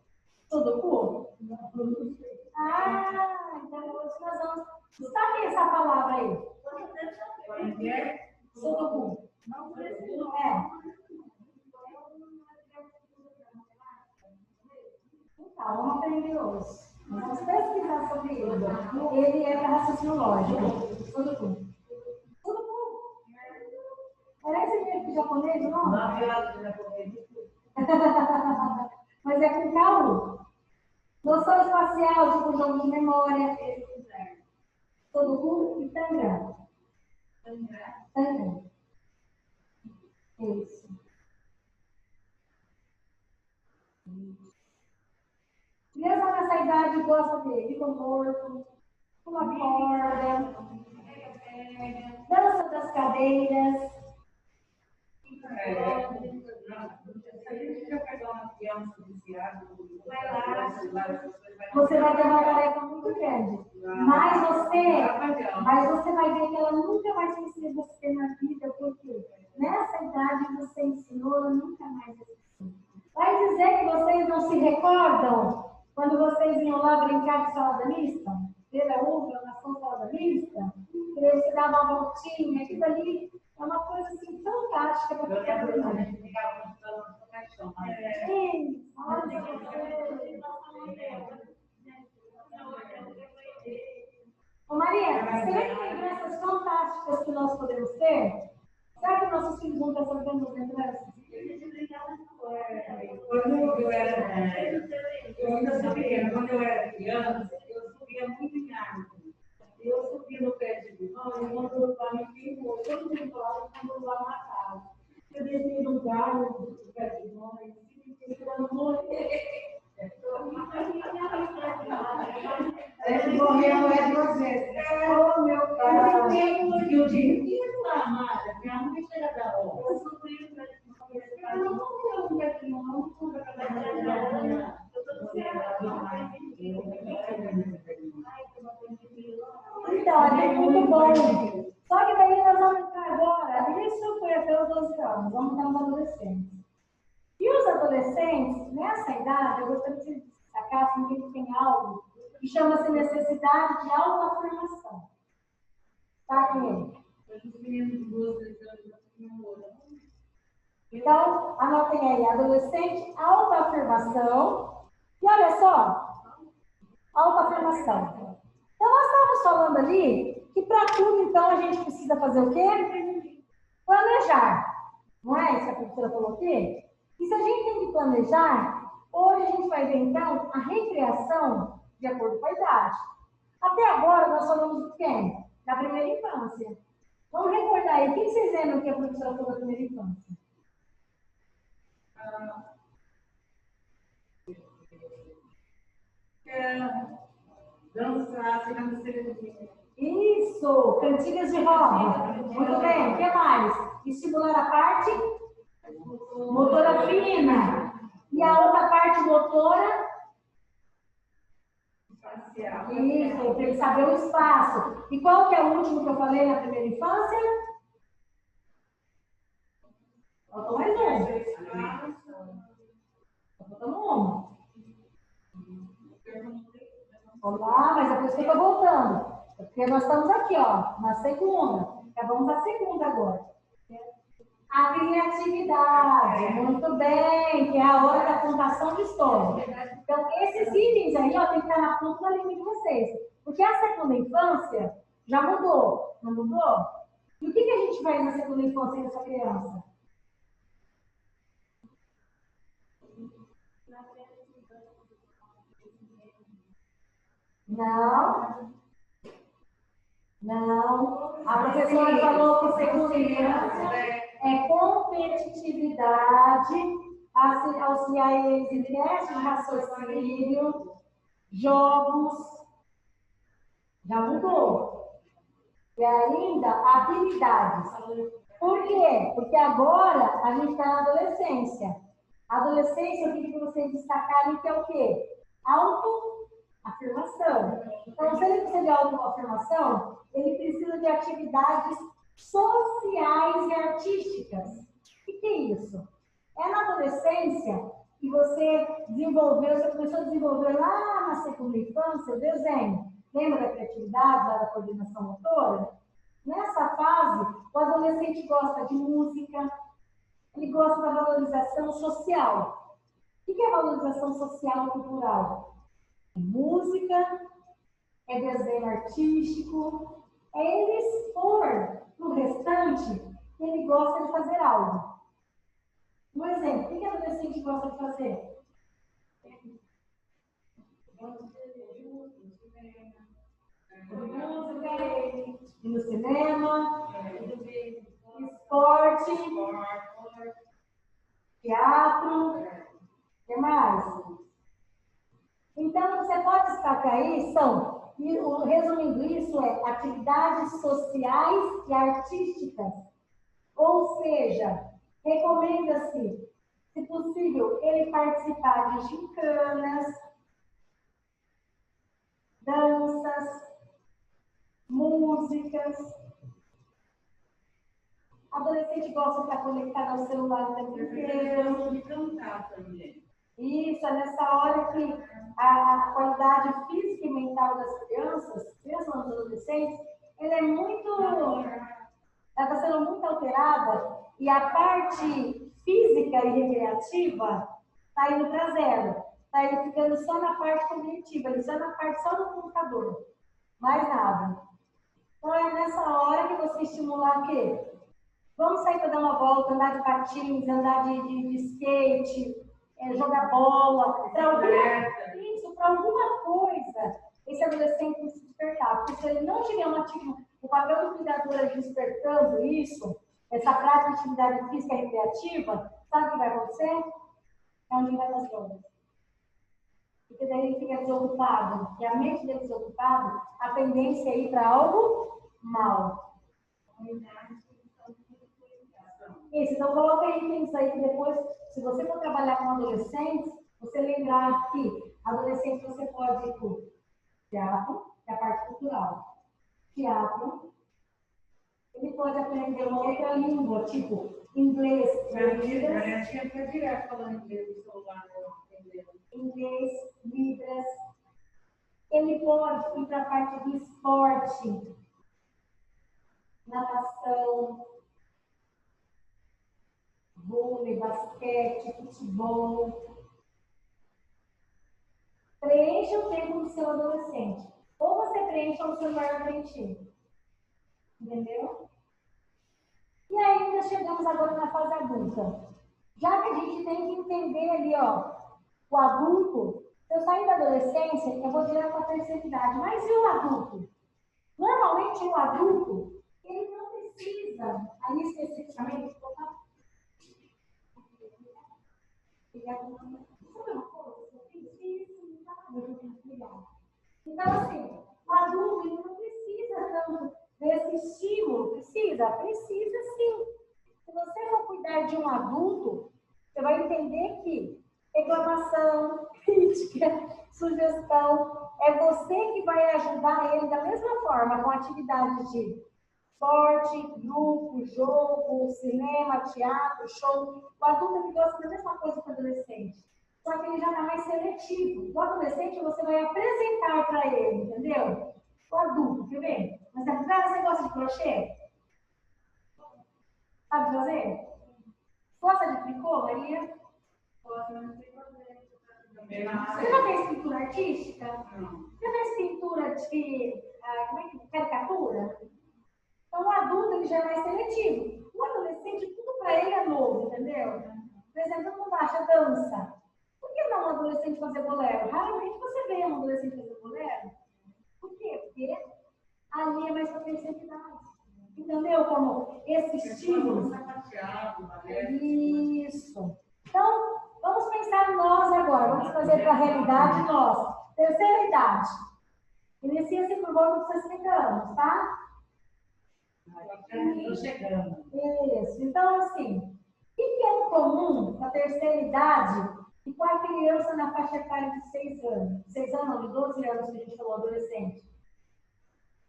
Sudoku? Então hoje nós vamos. Destaquem essa palavra aí. Sudoku. Então, vamos aprender hoje. Vamos pesquisar sobre ele. Ele é para raciocínio lógico. Sudoku. Parece meio que japonês, não? Mas é com K.U. Noção espacial, tipo jogo de memória. Sudoku e Tangram. Tangram. Isso. Criança nessa idade gosta de conforto, uma corda, dança das cadeiras. Você vai ter uma tarefa muito grande. Mas você vai ver que ela nunca vai esquecer você na vida, porque nessa idade você ensinou, ela nunca mais esqueceu. Vai dizer que vocês não se recordam quando vocês iam lá brincar de salada mista? Pela uva, nação salada mista? Que você dava uma voltinha, aquilo ali é uma coisa assim fantástica para eu lembro quando a gente ficava mostrando no caixão. Sim, Ô Maria, será que lembranças fantásticas que nós podemos ter? Será que nossos filhos vão ter essas grandes lembranças? Quando eu era criança, eu subia muito em árvore. Eu subia no pé de limão e quando eu estava me queimou, todo mundo falava que eu lá na casa. Eu desci no galho do pé de limão e ficando morrer. Morreu é de você. Oh, meu pai. Eu digo que é lá, amada. Minha mãe chega da hora. Eu sofri o pé de limão. Eu não morreu o pé de limão, não fui para casa da minha. Então, é muito bom. Só que daí nós vamos entrar agora, isso foi até os 12 anos, vamos entrar nos adolescentes. E os adolescentes, nessa idade, eu gostaria de destacar assim, que eles têm algo que chama-se necessidade de autoafirmação. Tá com ele? Os meninos de 12 anos não tinham Então, anotem aí, adolescente, autoafirmação. E olha só, autoafirmação. Então, nós estávamos falando ali que para tudo, então, a gente precisa fazer o quê? Planejar. Não é isso que a professora falou aqui? E se a gente tem que planejar, hoje a gente vai ver, então, a recreação de acordo com a idade. Até agora, nós falamos de quem? Da primeira infância. Vamos recordar aí, o que vocês lembram que a professora falou da primeira infância? Dançar, ser na cerimônia. Isso, cantigas de roda. Muito bem, o que mais? Estimular a parte motora fina. E a outra parte motora? Isso, para ele saber o espaço. E qual que é o último que eu falei na primeira infância? Faltou mais um. Faltamos um. Vamos lá, mas é por isso que eu estou voltando. Porque nós estamos aqui, ó, na segunda. Acabamos a segunda agora. A criatividade, muito bem, que é a hora da contação de história. Então, esses itens aí, ó, tem que estar na ponta da língua de vocês. Porque a segunda infância já mudou, não mudou? E o que a gente faz na segunda infância dessa criança? Não, não. A professora falou que segunda infância é competitividade, auxiliar eles em testes de raciocínio, jogos, já mudou. E ainda habilidades. Por quê? Porque agora a gente está na adolescência. A adolescência, eu queria que vocês destacarem que é o quê? Autoafirmação. Então, se ele precisa de autoafirmação, ele precisa de atividades sociais e artísticas. O que é isso? É na adolescência que você desenvolveu, você começou a desenvolver lá na segunda infância o desenho. Lembra da criatividade, lá da coordenação motora? Nessa fase, o adolescente gosta de música, ele gosta da valorização social. O que é valorização social e cultural? É música, é desenho artístico, é ele expor para o restante que ele gosta de fazer algo. Um exemplo, o que o adolescente gosta de fazer? Música, ir no cinema, esporte, teatro, o que mais? Então, você pode destacar aí, resumindo isso, atividades sociais e artísticas. Ou seja, recomenda-se, se possível, ele participar de gincanas, danças, músicas. Adolescente gosta de estar conectado ao celular o tempo inteiro. De cantar também. Isso, é nessa hora que a qualidade física e mental das crianças, mesmo dos adolescentes, ela está sendo muito alterada e a parte física e recreativa está indo para zero. Está indo ficando só na parte cognitiva, só na parte só do computador. Mais nada. Então é nessa hora que você estimular o quê? Vamos sair para dar uma volta, andar de patins, andar de skate, jogar bola, para alguma coisa, esse adolescente tem que se despertar. Porque se ele não tiver o papel do cuidador ali despertando isso, essa prática de atividade física e recreativa, sabe o que vai acontecer? É onde vai nas drogas. Porque daí ele fica desocupado. E a mente dele desocupada, a tendência é ir para algo mal. Isso, então coloca aí isso aí que depois, se você for trabalhar com adolescentes, você lembrar que adolescente você pode ir para o teatro, que é a parte cultural. Teatro, ele pode aprender uma outra língua, tipo inglês, direto falando inglês no celular, inglês, libras. Ele pode ir para a parte do esporte, natação, vôlei, basquete, futebol. Preencha o tempo do seu adolescente. Ou você preenche ou o seu vai preencher. Entendeu? E ainda chegamos agora na fase adulta. Já que a gente tem que entender ali, ó, o adulto, se eu sair da adolescência, eu vou direto para a terceira idade. Mas e o adulto? Normalmente o adulto, ele não precisa, ali especificamente, então, assim, o adulto ele não precisa tanto desse estímulo. Precisa? Precisa sim. Se você for cuidar de um adulto, você vai entender que reclamação, crítica, sugestão, é você que vai ajudar ele da mesma forma, com atividades de esporte, grupo, jogo, cinema, teatro, show. O adulto ele gosta da mesma coisa que o adolescente. Só que ele já está mais seletivo. O adolescente você vai apresentar para ele, entendeu? O adulto, quer ver? Mas você gosta de crochê? Sabe fazer? Gosta de tricô, Maria? Gosto, mas não sei fazer. Você já fez pintura artística? Não. Você fez pintura de como é que, caricatura? Então, o adulto ele já é mais seletivo. O adolescente, tudo para ele é novo, entendeu? Por exemplo, todo mundo acha dança. Por que não um adolescente fazer bolero? Raramente você vê um adolescente fazer bolero. Por quê? Porque ali é mais para terceira idade. Entendeu como esse estímulo? Isso. Então, vamos pensar nós agora. Vamos fazer para a realidade nós. Terceira idade. Inicia-se por volta dos 60 anos, tá? Estou chegando. Isso. Então, assim, o que é comum na terceira idade e com a criança na faixa etária de 6 anos? 6 anos, não, de 12 anos que a gente falou, adolescente.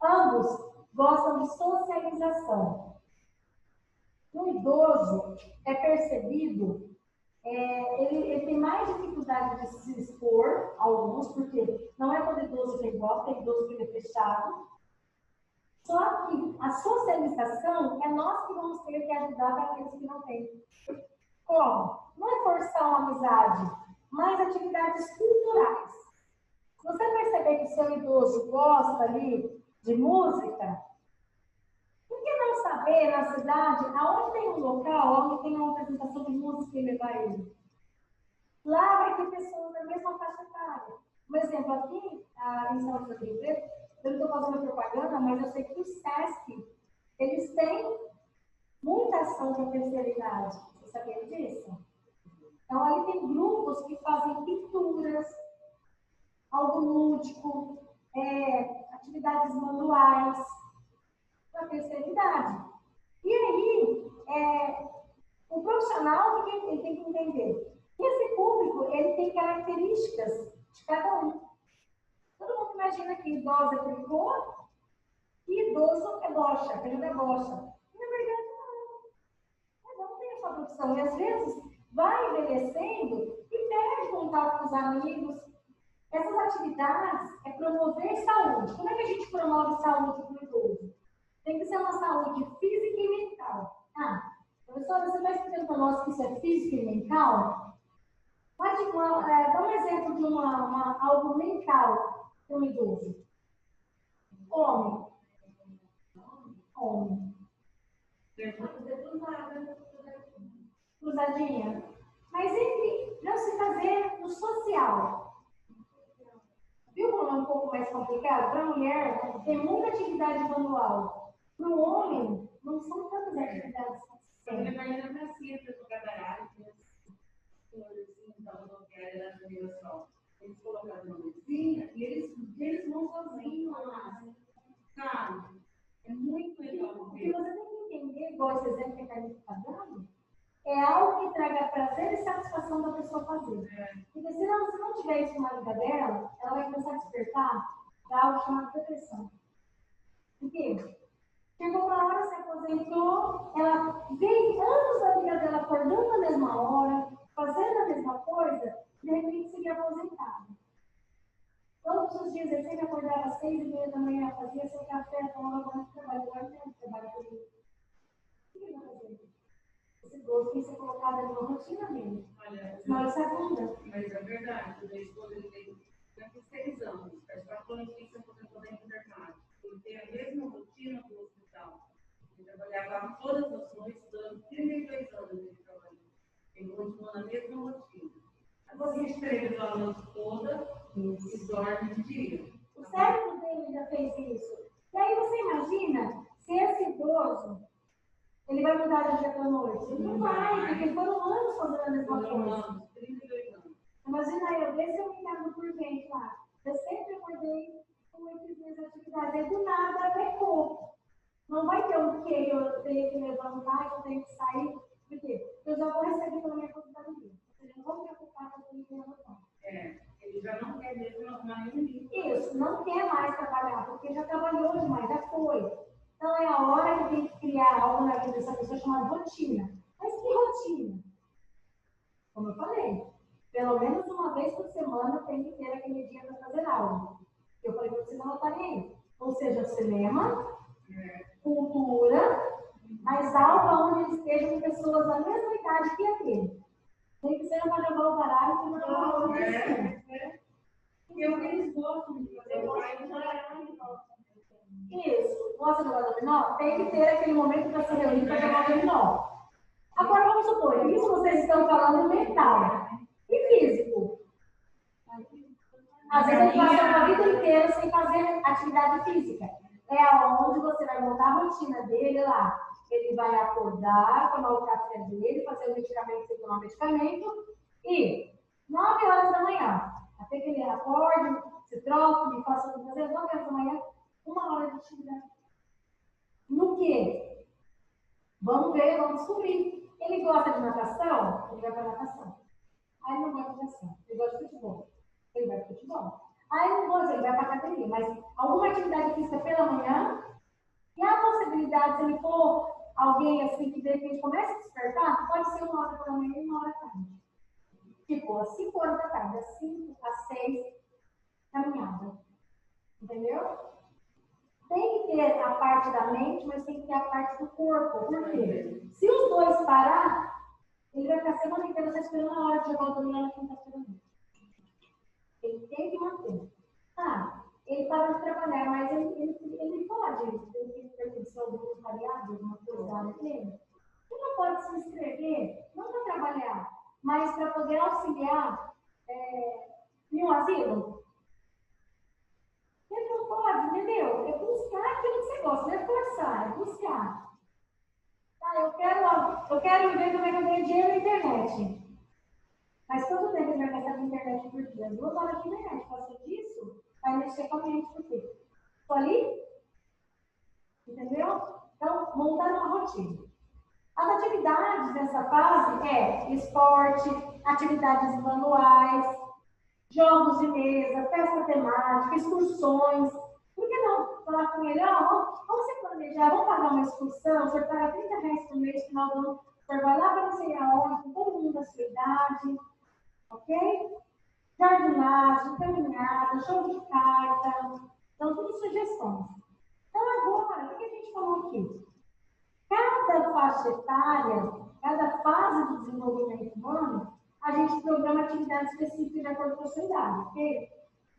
Ambos gostam de socialização. No idoso, é percebido, ele tem mais dificuldade de se expor, alguns, porque não é todo idoso que é igual, tem idoso que é fechado. Só que a socialização é nós que vamos ter que ajudar para aqueles que não têm. Como? Não é forçar uma amizade, mas atividades culturais. Se você perceber que o seu idoso gosta ali de música, por que não saber na cidade aonde tem um local, onde tem uma apresentação de música e levar ele? Lá vai ter pessoas da mesma faixa etária. Por exemplo, aqui em São José do Rio Preto, eu não estou fazendo propaganda, mas eu sei que o SESC, eles têm muita ação para a terceira idade. Você sabia disso? Então, ali tem grupos que fazem pinturas, algo lúdico, atividades manuais para a terceira idade. E aí, o profissional, ele tem que entender que esse público ele tem características de cada um. Todo mundo imagina que idosa é tricô e idoso é bocha, que não é bocha. Na verdade, não. Cada um tem a sua profissão. E às vezes vai envelhecendo e perde contato com os amigos. Essas atividades é promover saúde. Como é que a gente promove saúde para o idoso? Tem que ser uma saúde física e mental. Professora, você está explicando para nós que isso é físico e mental? Mas dá um exemplo de algo mental para um idoso. Homem. Cruzadinha. Mas entre não se fazer no social. Viu como é um pouco mais complicado? Para a mulher, tem muita atividade manual. Para o homem, não são tantas atividades. Você vai indo para cima, para o cabaralho, que os da rodoviária da geração. Eles colocaram uma mesinha e eles vão sozinhos lá. Sabe? É muito legal. O que você tem que entender, igual esse exemplo que a Carlinhos está dando, é algo que traga prazer e satisfação da pessoa fazer. Porque se não tiver isso na vida dela, ela vai começar a despertar para algo chamado depressão. Por quê? Chegou uma hora, se aposentou, ela veio anos da vida dela acordando na mesma hora, fazendo a mesma coisa, de repente se vê aposentada. Todos os dias, ele sempre acordava às 6h30 da manhã, fazia seu café, tomava banho de trabalho, agora não tem trabalho por isso. O que ele vai fazer? Esse gosto tem que ser colocado colocada numa rotina dele. Olha, Senão ele se afunda. mas é verdade, o meu esposo ele tem 56 anos, faz 4 anos que se aposentou da internado. Ele tem a mesma rotina do hospital. Ele trabalhava todas as noites, durante 32 anos ele trabalhou. Ele continua na mesma rotina. Assiste televisão a noite toda e dorme de dia. O cérebro dele já fez isso. E aí você imagina se esse idoso ele vai mudar de dia para noite? Ele não vai, porque foram anos fazendo a mesma coisa. 32 anos. Imagina eu, desde eu me engano por gente lá. Eu sempre acordei com muitas minhas atividades. Aí do nada pecou. Não vai ter um que eu tenho que levantar, que eu tenho que sair. Por quê? Eu já vou receber pela minha aposentadoria. Ou seja, não vou me preocupar com aquilo que eu não. Ele já não quer mesmo arrumar nenhum livro. Isso, não quer mais trabalhar, porque já trabalhou demais, já foi. Então é a hora que tem que criar algo na vida dessa pessoa chamada rotina. Mas que rotina? Como eu falei, pelo menos uma vez por semana tem que ter aquele dia para fazer algo. Eu falei para vocês anotarem aí. Ou seja, cinema, cultura, mas algo onde eles estejam com pessoas da mesma idade que aquele. Tem que ser uma carnaval baralho que não é. E é o que eles gostam de fazer. Isso, gosta de jogar dominó? Tem que ter aquele momento para se reunir para jogar dominó. Agora vamos supor, isso vocês estão falando mental e físico. Às vezes a gente passa a vida inteira sem fazer atividade física. É aonde você vai montar a rotina dele lá. Ele vai acordar, tomar o café dele, fazer o medicamento, sem tomar medicamento, e 9 horas da manhã, até que ele acorde, se troque, faça o que fazer, 9 horas da manhã, 1 hora de atividade. No quê? Vamos ver, vamos descobrir. Ele gosta de natação? Ele vai para natação. Aí ele não gosta de natação. Ele gosta de futebol. Ele vai para futebol. Aí ele não gosta, ele vai para academia. Mas alguma atividade física pela manhã. E a possibilidade, se ele for alguém assim que de repente começa a despertar, pode ser 1 hora da manhã e 1 hora da tarde. Tipo, às 5 horas da tarde, às 5, às 6, caminhada. Entendeu? Tem que ter a parte da mente, mas tem que ter a parte do corpo. Por quê? Se os dois parar, ele vai ficar a semana inteira só esperando a hora de jogar o dominó na quinta-feira. Ele tem que manter. Ele para de trabalhar, mas ele pode, ele tem permissão do voluntariado, alguma coisa da área dele. Ele não pode se inscrever, não para trabalhar, mas para poder auxiliar em um asilo. Ele não pode, entendeu? É buscar aquilo que você gosta, não é forçar, é buscar. Eu quero ver como é que eu ganho dinheiro na internet. Mas quanto tempo ele vai gastar na internet por dia? 2 horas de internet. Passou disso, vai mexer com a mente, por quê? Estou ali? Entendeu? Então, montar uma rotina. As atividades dessa fase é esporte, atividades manuais, jogos de mesa, festa temática, excursões. Por que não falar com ele? Vamos se planejar, vamos pagar uma excursão, você paga R$30 por mês, final do ano, você vai lá para não sei aonde, com todo mundo da sua idade, ok? Jardinagem, caminhada, jogo de carta, então tudo sugestões. Então agora, o que a gente falou aqui? Cada faixa etária, cada fase do desenvolvimento humano, a gente programa atividade específica de acordo com a sua idade, ok?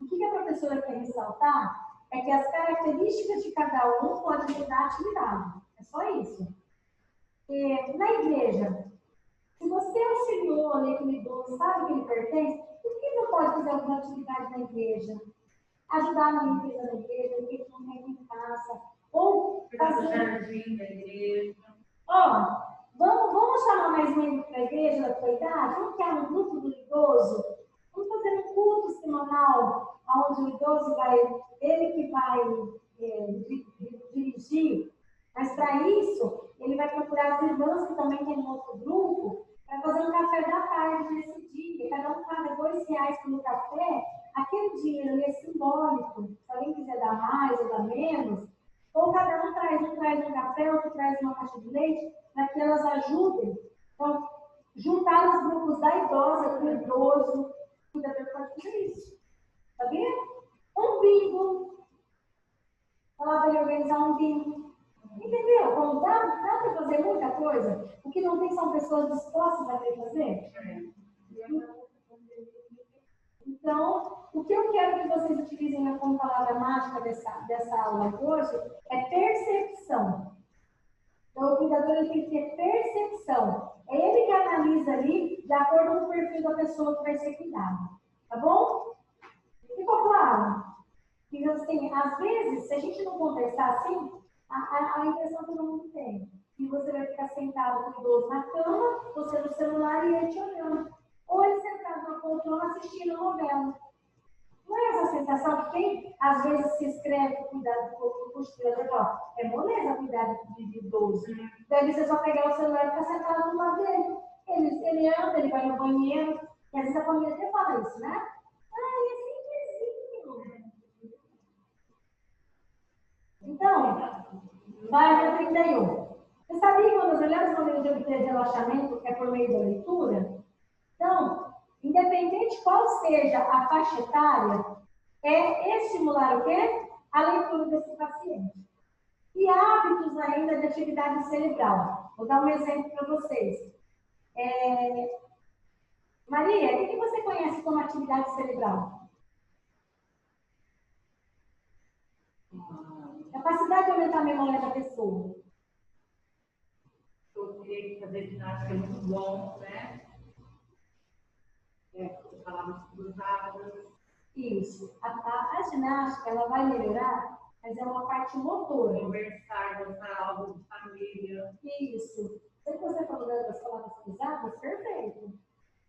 O que a professora quer ressaltar é que as características de cada um podem mudar a atividade. É só isso. Na igreja, se você auxiliou ali aquele idoso, sabe que ele pertence, por que não pode fazer alguma atividade na igreja? Ajudar na limpeza da igreja, o que não tem em casa. Ou fazer jardim da igreja. Vamos chamar mais membros para a igreja da tua idade? Vamos criar um grupo do idoso? Vamos fazer um culto semanal, onde o idoso ele que vai dirigir, mas para isso, ele vai procurar as irmãs que também tem um outro grupo, para fazer um café da tarde nesse dia. Cada um paga R$2 pelo café, aquele dinheiro é simbólico. Se alguém quiser dar mais ou dar menos, ou cada um traz um café, outro traz uma caixa de leite, para que elas ajudem. Então, juntar os grupos da idosa, do idoso, o cuidador pode fazer isso. Sabia? Um bingo. Falar para ele organizar um bingo. Entendeu? Como dá para fazer muita coisa. O que não tem são pessoas dispostas a querer fazer. Então, o que eu quero que vocês utilizem como palavra mágica dessa aula de hoje é percepção. Então, o cuidador ele tem que ter percepção. É ele que analisa ali de acordo com o perfil da pessoa que vai ser cuidada. Tá bom? Ficou claro? Então, assim, às vezes, se a gente não conversar assim, a impressão que todo mundo tem. E você vai ficar sentado com o idoso na cama, você no celular e ele te olhando. Ou ele sentado na poltrona assistindo novela. Não é essa sensação que quem, às vezes, se inscreve com cuidado com o cuidador? É moleza cuidar de idoso. Deve ser só pegar o celular e ficar sentado do lado dele. Ele anda, ele vai no banheiro. E às vezes a família até fala isso, né? Ah, ele é simplesinho. Então, página 31. Você sabia que quando nós olhamos o modelo de obter relaxamento é por meio da leitura? Então, independente qual seja a faixa etária, é estimular o quê? A leitura desse paciente. E hábitos ainda de atividade cerebral. Vou dar um exemplo para vocês. Maria, o que você conhece como atividade cerebral? Capacidade de aumentar a memória da pessoa. Eu queria fazer ginástica, é muito bom, né? Palavras cruzadas. Isso. A ginástica, ela vai melhorar, mas é uma parte motora. Conversar, dançar algo de família. Isso. Se você falou das palavras cruzadas, perfeito.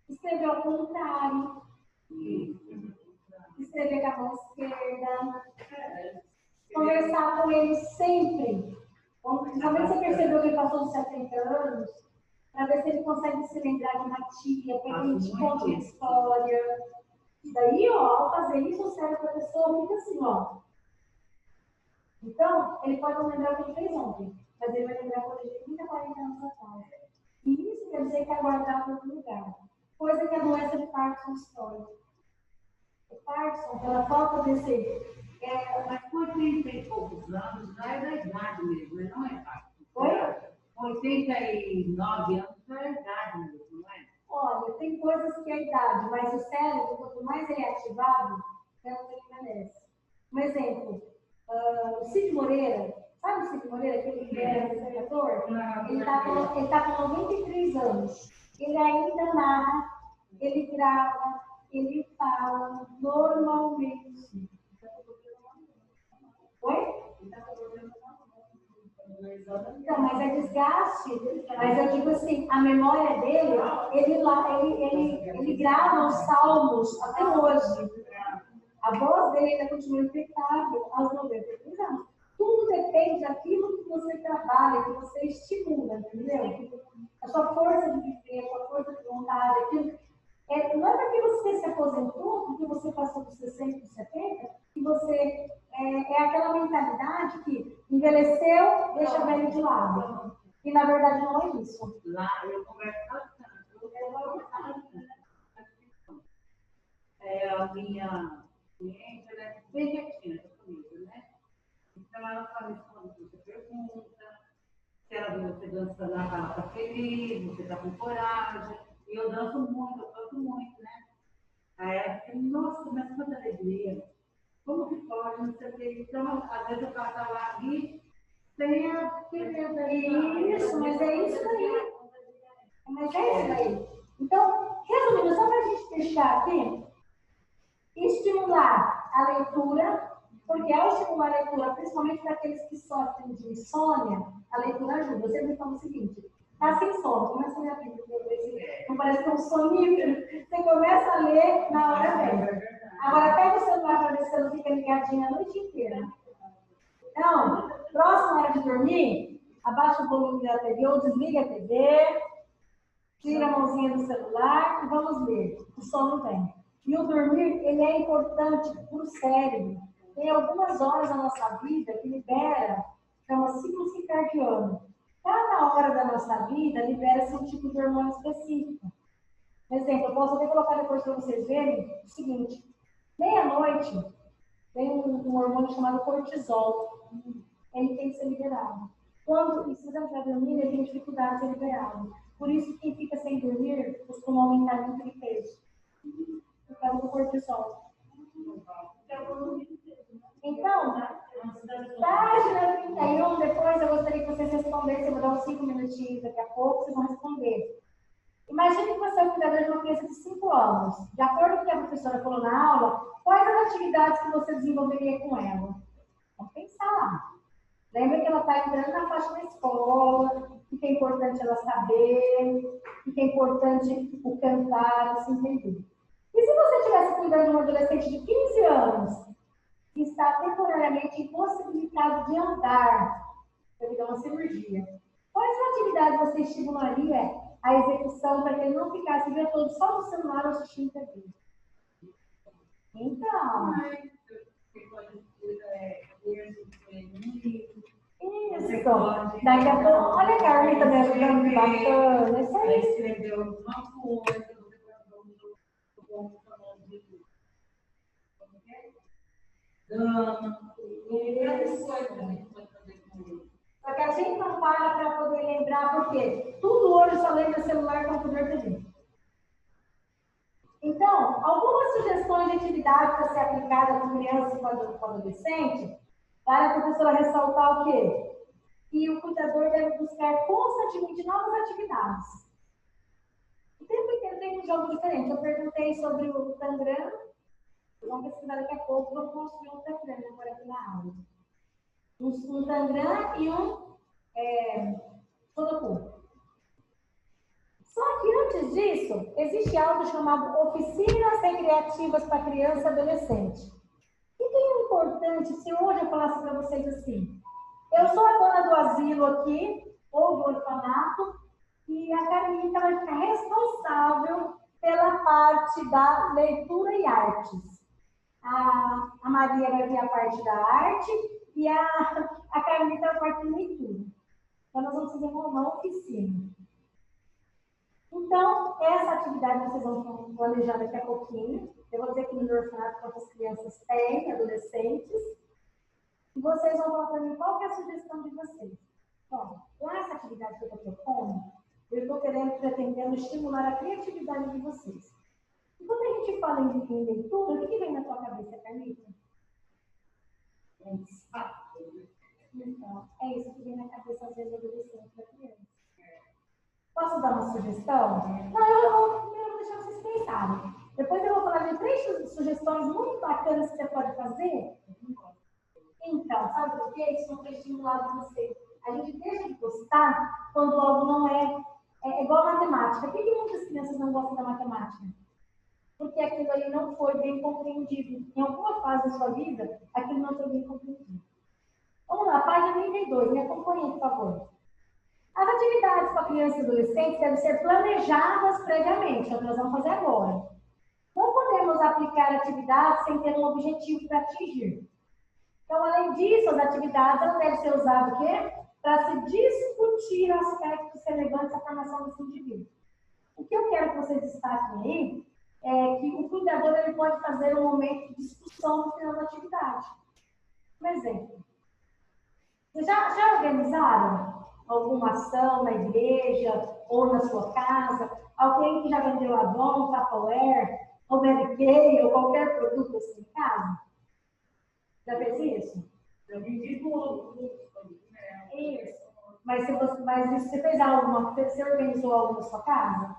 Escrever ao contrário. Isso. Escrever com a mão esquerda. Conversar com ele sempre. Principalmente você percebeu que ele passou dos 70 anos, para ver se ele consegue se lembrar de uma tia, para que a gente conte uma história. E daí, ó, ao fazer isso, o cérebro da pessoa fica assim, ó. Então, ele pode não lembrar o que ele fez ontem, mas ele vai lembrar quando ele tinha 30, 40 anos atrás. E isso quer dizer que é guardar em outro lugar. Coisa que a doença de Parkinson destrói. O Parkinson, pela falta desse... Mas com 80 e poucos anos, já é da idade mesmo, não é fácil. Oi? Com 89 anos, já é da idade mesmo, não é? Olha, tem coisas que é a idade, mas o cérebro, quanto mais ele é ativado, menos ele envelhece. Um exemplo, o Cid Moreira, sabe o Cid Moreira, aquele que era apresentador? Ele está com 93 anos. Ele ainda narra, ele grava, ele fala normalmente. Oi? Então, mas é desgaste. Mas eu digo assim, a memória dele, ele grava os salmos até hoje. A voz dele ainda continua impecável aos 93 anos. Tudo depende daquilo que você trabalha, que você estimula, entendeu? A sua força de viver, a sua força de vontade, aquilo. Não é porque você se aposentou, porque você passou dos 60, dos 70, que você é aquela mentalidade que envelheceu, deixa velho de lado. E na verdade não é isso. Lá eu converso bastante. A minha cliente, ela é bem quietinha comigo, né? Então ela fala isso quando você pergunta, se ela vê você dançando, ela está feliz, você está com coragem. E eu danço muito, eu canto muito, né? Aí ela fica, nossa, mas quanta alegria. Como que pode, não sei o quê. Então, às vezes eu passo lá ali, sem a querida. Isso, mas é isso daí. Mas é isso daí. Então, resumindo, só para a gente fechar aqui, estimular a leitura, porque ao estimular a leitura, principalmente para aqueles que sofrem de insônia, a leitura ajuda. Eu sempre falo o seguinte, tá sem sono, começa a ler a Bíblia, não parece que é um sonífero, você começa a ler na hora mesmo. Agora pega o celular para ver se você não fica ligadinho a noite inteira. Então, próxima hora de dormir, abaixa o volume da TV ou desliga a TV, tira a mãozinha do celular e vamos ler. O sono vem. E o dormir, ele é importante para o cérebro. Tem algumas horas da nossa vida que libera, chama ciclo circadiano. Cada hora da nossa vida libera-se um tipo de hormônio específico. Por exemplo, eu posso até colocar depois para vocês verem o seguinte. Meia-noite, tem um hormônio chamado cortisol. Ele tem que ser liberado. Quando, se você estiver dormindo, ele dificuldade de liberar água. Por isso, quem fica sem dormir costuma aumentar muito de peso. Por causa do cortisol. Então, página 31, depois eu gostaria que vocês respondessem, eu vou dar uns 5 minutinhos daqui a pouco, vocês vão responder. Imagine que você é o cuidador de uma criança de 5 anos. De acordo com o que a professora falou na aula, quais as atividades que você desenvolveria com ela? Vamos pensar lá. Lembra que ela está entrando na faixa da escola, o que é importante ela saber, o que é importante o cantar, se entender. E se você estivesse cuidando de um adolescente de 15 anos, que está temporariamente impossibilitado de andar, devido a uma cirurgia, quais atividades você estimularia a execução para que ele não ficasse o dia todo só no celular ou assistindo TV? Então, isso. Daqui a pouco, olha a Carlita me ajudando, que bacana. Isso aí. Escreveu alguma coisa, Só que a gente não para para poder lembrar, porque tudo hoje só lembra celular, computador, TV. Então, algumas sugestões de atividade para ser aplicada com criança e com adolescente, para a professora ressaltar o quê? Que o cuidador deve buscar constantemente novas atividades. O tempo inteiro tem um jogo diferente. Eu perguntei sobre o Tangram, vamos pesquisar daqui a pouco, vou construir um Tangram agora aqui na aula. Um Tangram e um Sudoku. Só que antes disso, existe algo chamado oficinas recreativas para criança e adolescente. O que é importante se hoje eu falasse para vocês assim? Eu sou a dona do asilo aqui, ou do orfanato, e a Carlita vai ficar responsável pela parte da leitura e artes. A Maria vai ver a parte da arte e a Carlita a parte da leitura. Então, nós vamos fazer uma oficina. Então, essa atividade vocês vão planejar daqui a pouquinho. Eu vou dizer aqui no meu orfanato quantas crianças têm, adolescentes. E vocês vão falar para mim qual que é a sugestão de vocês. Bom, com essa atividade que eu estou propondo, eu estou pretendendo estimular a criatividade de vocês. E quando a gente fala em leitura, o que vem na tua cabeça, Carlita? Então, é isso que vem na cabeça, às vezes, adolescente da criança. Posso dar uma sugestão? Não, eu vou deixar vocês pensarem. Depois eu vou falar de 3 sugestões muito bacanas que você pode fazer. Então, sabe por quê? Isso não foi estimulado você. A gente deixa de gostar quando algo não é igual a matemática. Por que muitas crianças não gostam da matemática? Porque aquilo ali não foi bem compreendido. Em alguma fase da sua vida, aquilo não foi bem compreendido. Vamos lá, página 32, me acompanhe, por favor. As atividades para crianças e adolescentes devem ser planejadas previamente, é o que nós vamos fazer agora. Não podemos aplicar atividades sem ter um objetivo para atingir. Então, além disso, as atividades elas devem ser usadas para se discutir aspectos relevantes à formação desse indivíduo. O que eu quero que vocês destaquem aí é que o cuidador ele pode fazer um momento de discussão no final da atividade. Um exemplo. Vocês já organizaram alguma ação na igreja ou na sua casa? Alguém que já vendeu Avon, Tupperware, ou Mary Kay, ou qualquer produto assim em casa? Já fez isso? Eu vendi tudo. Isso. Mas você fez algo, você organizou algo na sua casa?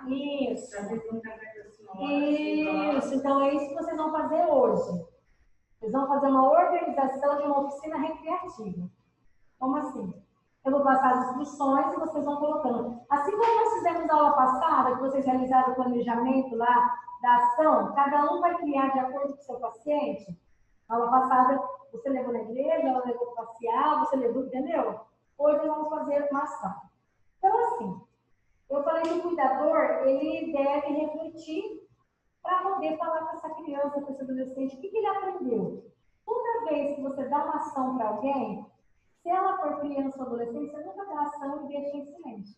Isso. Isso. Então é isso que vocês vão fazer hoje. Vocês vão fazer uma organização de uma oficina recreativa. Como assim? Eu vou passar as instruções e vocês vão colocando. Assim como nós fizemos na aula passada, que vocês realizaram o planejamento lá da ação, cada um vai criar de acordo com o seu paciente. Na aula passada, você levou na igreja, ela levou para passear, você levou, entendeu? Hoje nós vamos fazer uma ação. Então, assim, eu falei que o cuidador, ele deve refletir para poder falar com essa criança, com esse adolescente, o que ele aprendeu. Toda vez que você dá uma ação para alguém, se ela for criança ou adolescente, você nunca dá ação e deixa em silêncio.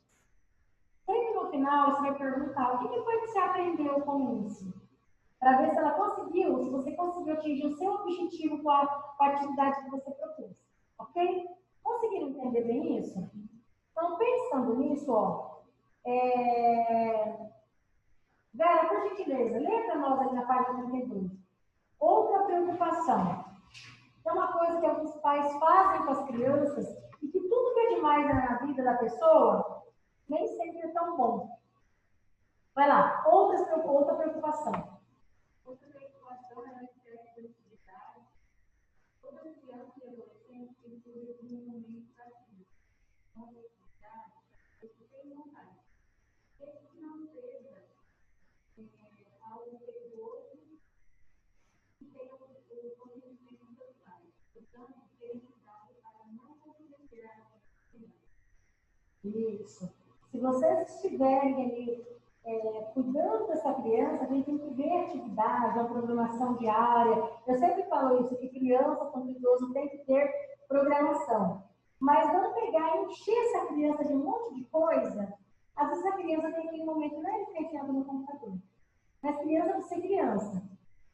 Sempre no final, você vai perguntar o que foi que você aprendeu com isso? Para ver se ela conseguiu, se você conseguiu atingir o seu objetivo com a atividade que você propôs. Ok? Conseguiram isso, ó. Vera, por gentileza, lê para nós aqui na página 32. Outra preocupação. É uma coisa que alguns pais fazem com as crianças e que tudo que é demais na vida da pessoa nem sempre é tão bom. Vai lá, outra preocupação. Outra preocupação é a atividade. Toda criança e adolescente tem que ter um momento para si. Uma atividade, isso tem vontade. Desde que não seja algo perigoso e tenha o conhecimento dos pais. Portanto, tem que dar para não comprometer a atividade. Isso. Se vocês estiverem ali cuidando dessa criança, a gente tem que ver a atividade, a programação diária. Eu sempre falo isso, que criança, quando idoso, tem que ter programação. Mas não pegar e encher essa criança de um monte de coisa. Às vezes a criança tem aquele momento, não é enfiado no computador. Mas criança precisa ser criança.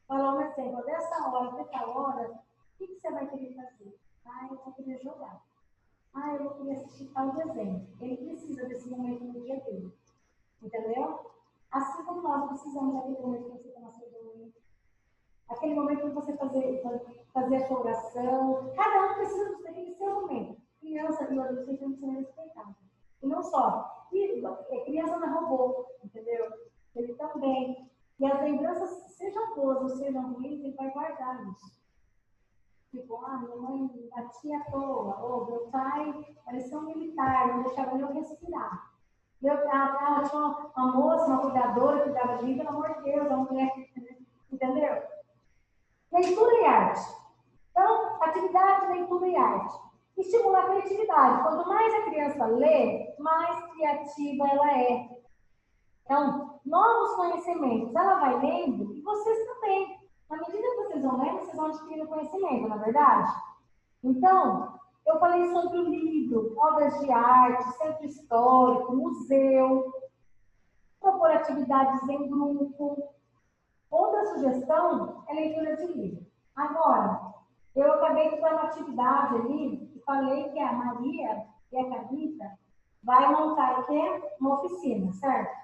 Falou, mas assim, dessa hora até tal hora, o que você vai querer fazer? Ah, eu vou querer jogar. Ah, eu vou querer assistir tal desenho. Ele precisa desse momento no dia dele. Entendeu? Assim como nós precisamos daquele momento que você está na sua dormir. Aquele momento que você fazer a sua oração. Cada um precisa daquele seu momento. Criança e adolescente não precisa respeitar. E não só. Criança não é robô, entendeu? Ele também. E as lembranças, sejam boas ou sejam ruins, ele vai guardar isso. Tipo, minha mãe batia à toa, ou meu pai parecia um militar, não deixava eu respirar. Tinha uma moça, uma cuidadora que cuidava de mim, pelo amor de Deus, uma mulher, entendeu? Leitura e arte. Então, atividade, leitura e arte. Estimular a criatividade. Quanto mais a criança lê, mais criativa ela é. Então, novos conhecimentos, ela vai lendo e vocês também. Na medida que vocês vão lendo, vocês vão adquirindo conhecimento, na verdade? Então, eu falei sobre o livro, obras de arte, centro histórico, museu, propor atividades em grupo. Outra sugestão é leitura de livro. Agora, eu acabei de dar uma atividade ali e falei que a Maria e a Carlita vai montar aqui uma oficina, certo?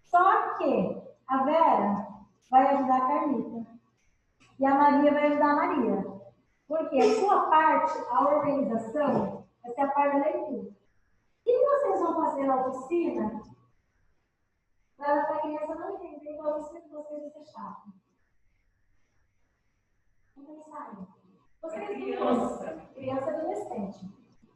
Só que a Vera vai ajudar a Carlita e a Maria vai ajudar a Maria. Porque a sua parte, a organização, vai ser a parte da leitura. O que vocês vão fazer na oficina para a criança não entender que a oficina de vocês vai ser chata? Não pensarem. Vocês criança e adolescente.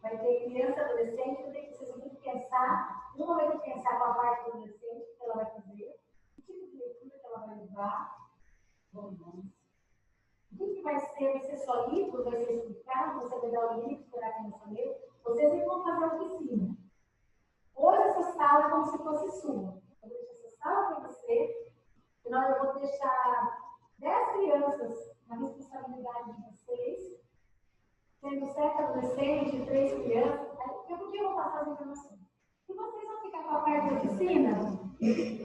Vai ter criança e adolescente, vocês vão ter que pensar, uma vai ter que pensar com a parte do adolescente que ela vai fazer, que tipo de leitura que ela vai levar. O que vai ser? Vai ser só livro? Vai ser explicado? Você vai dar o livro para a criança ler? Vocês vão fazer a oficina. Hoje essa sala é como se fosse sua. Eu deixo essa sala para você. Senão eu vou deixar 10 crianças na responsabilidade de vocês, sendo 7 adolescentes e 3 crianças. Eu podia vou passar as informações. E vocês vão ficar com a parte da oficina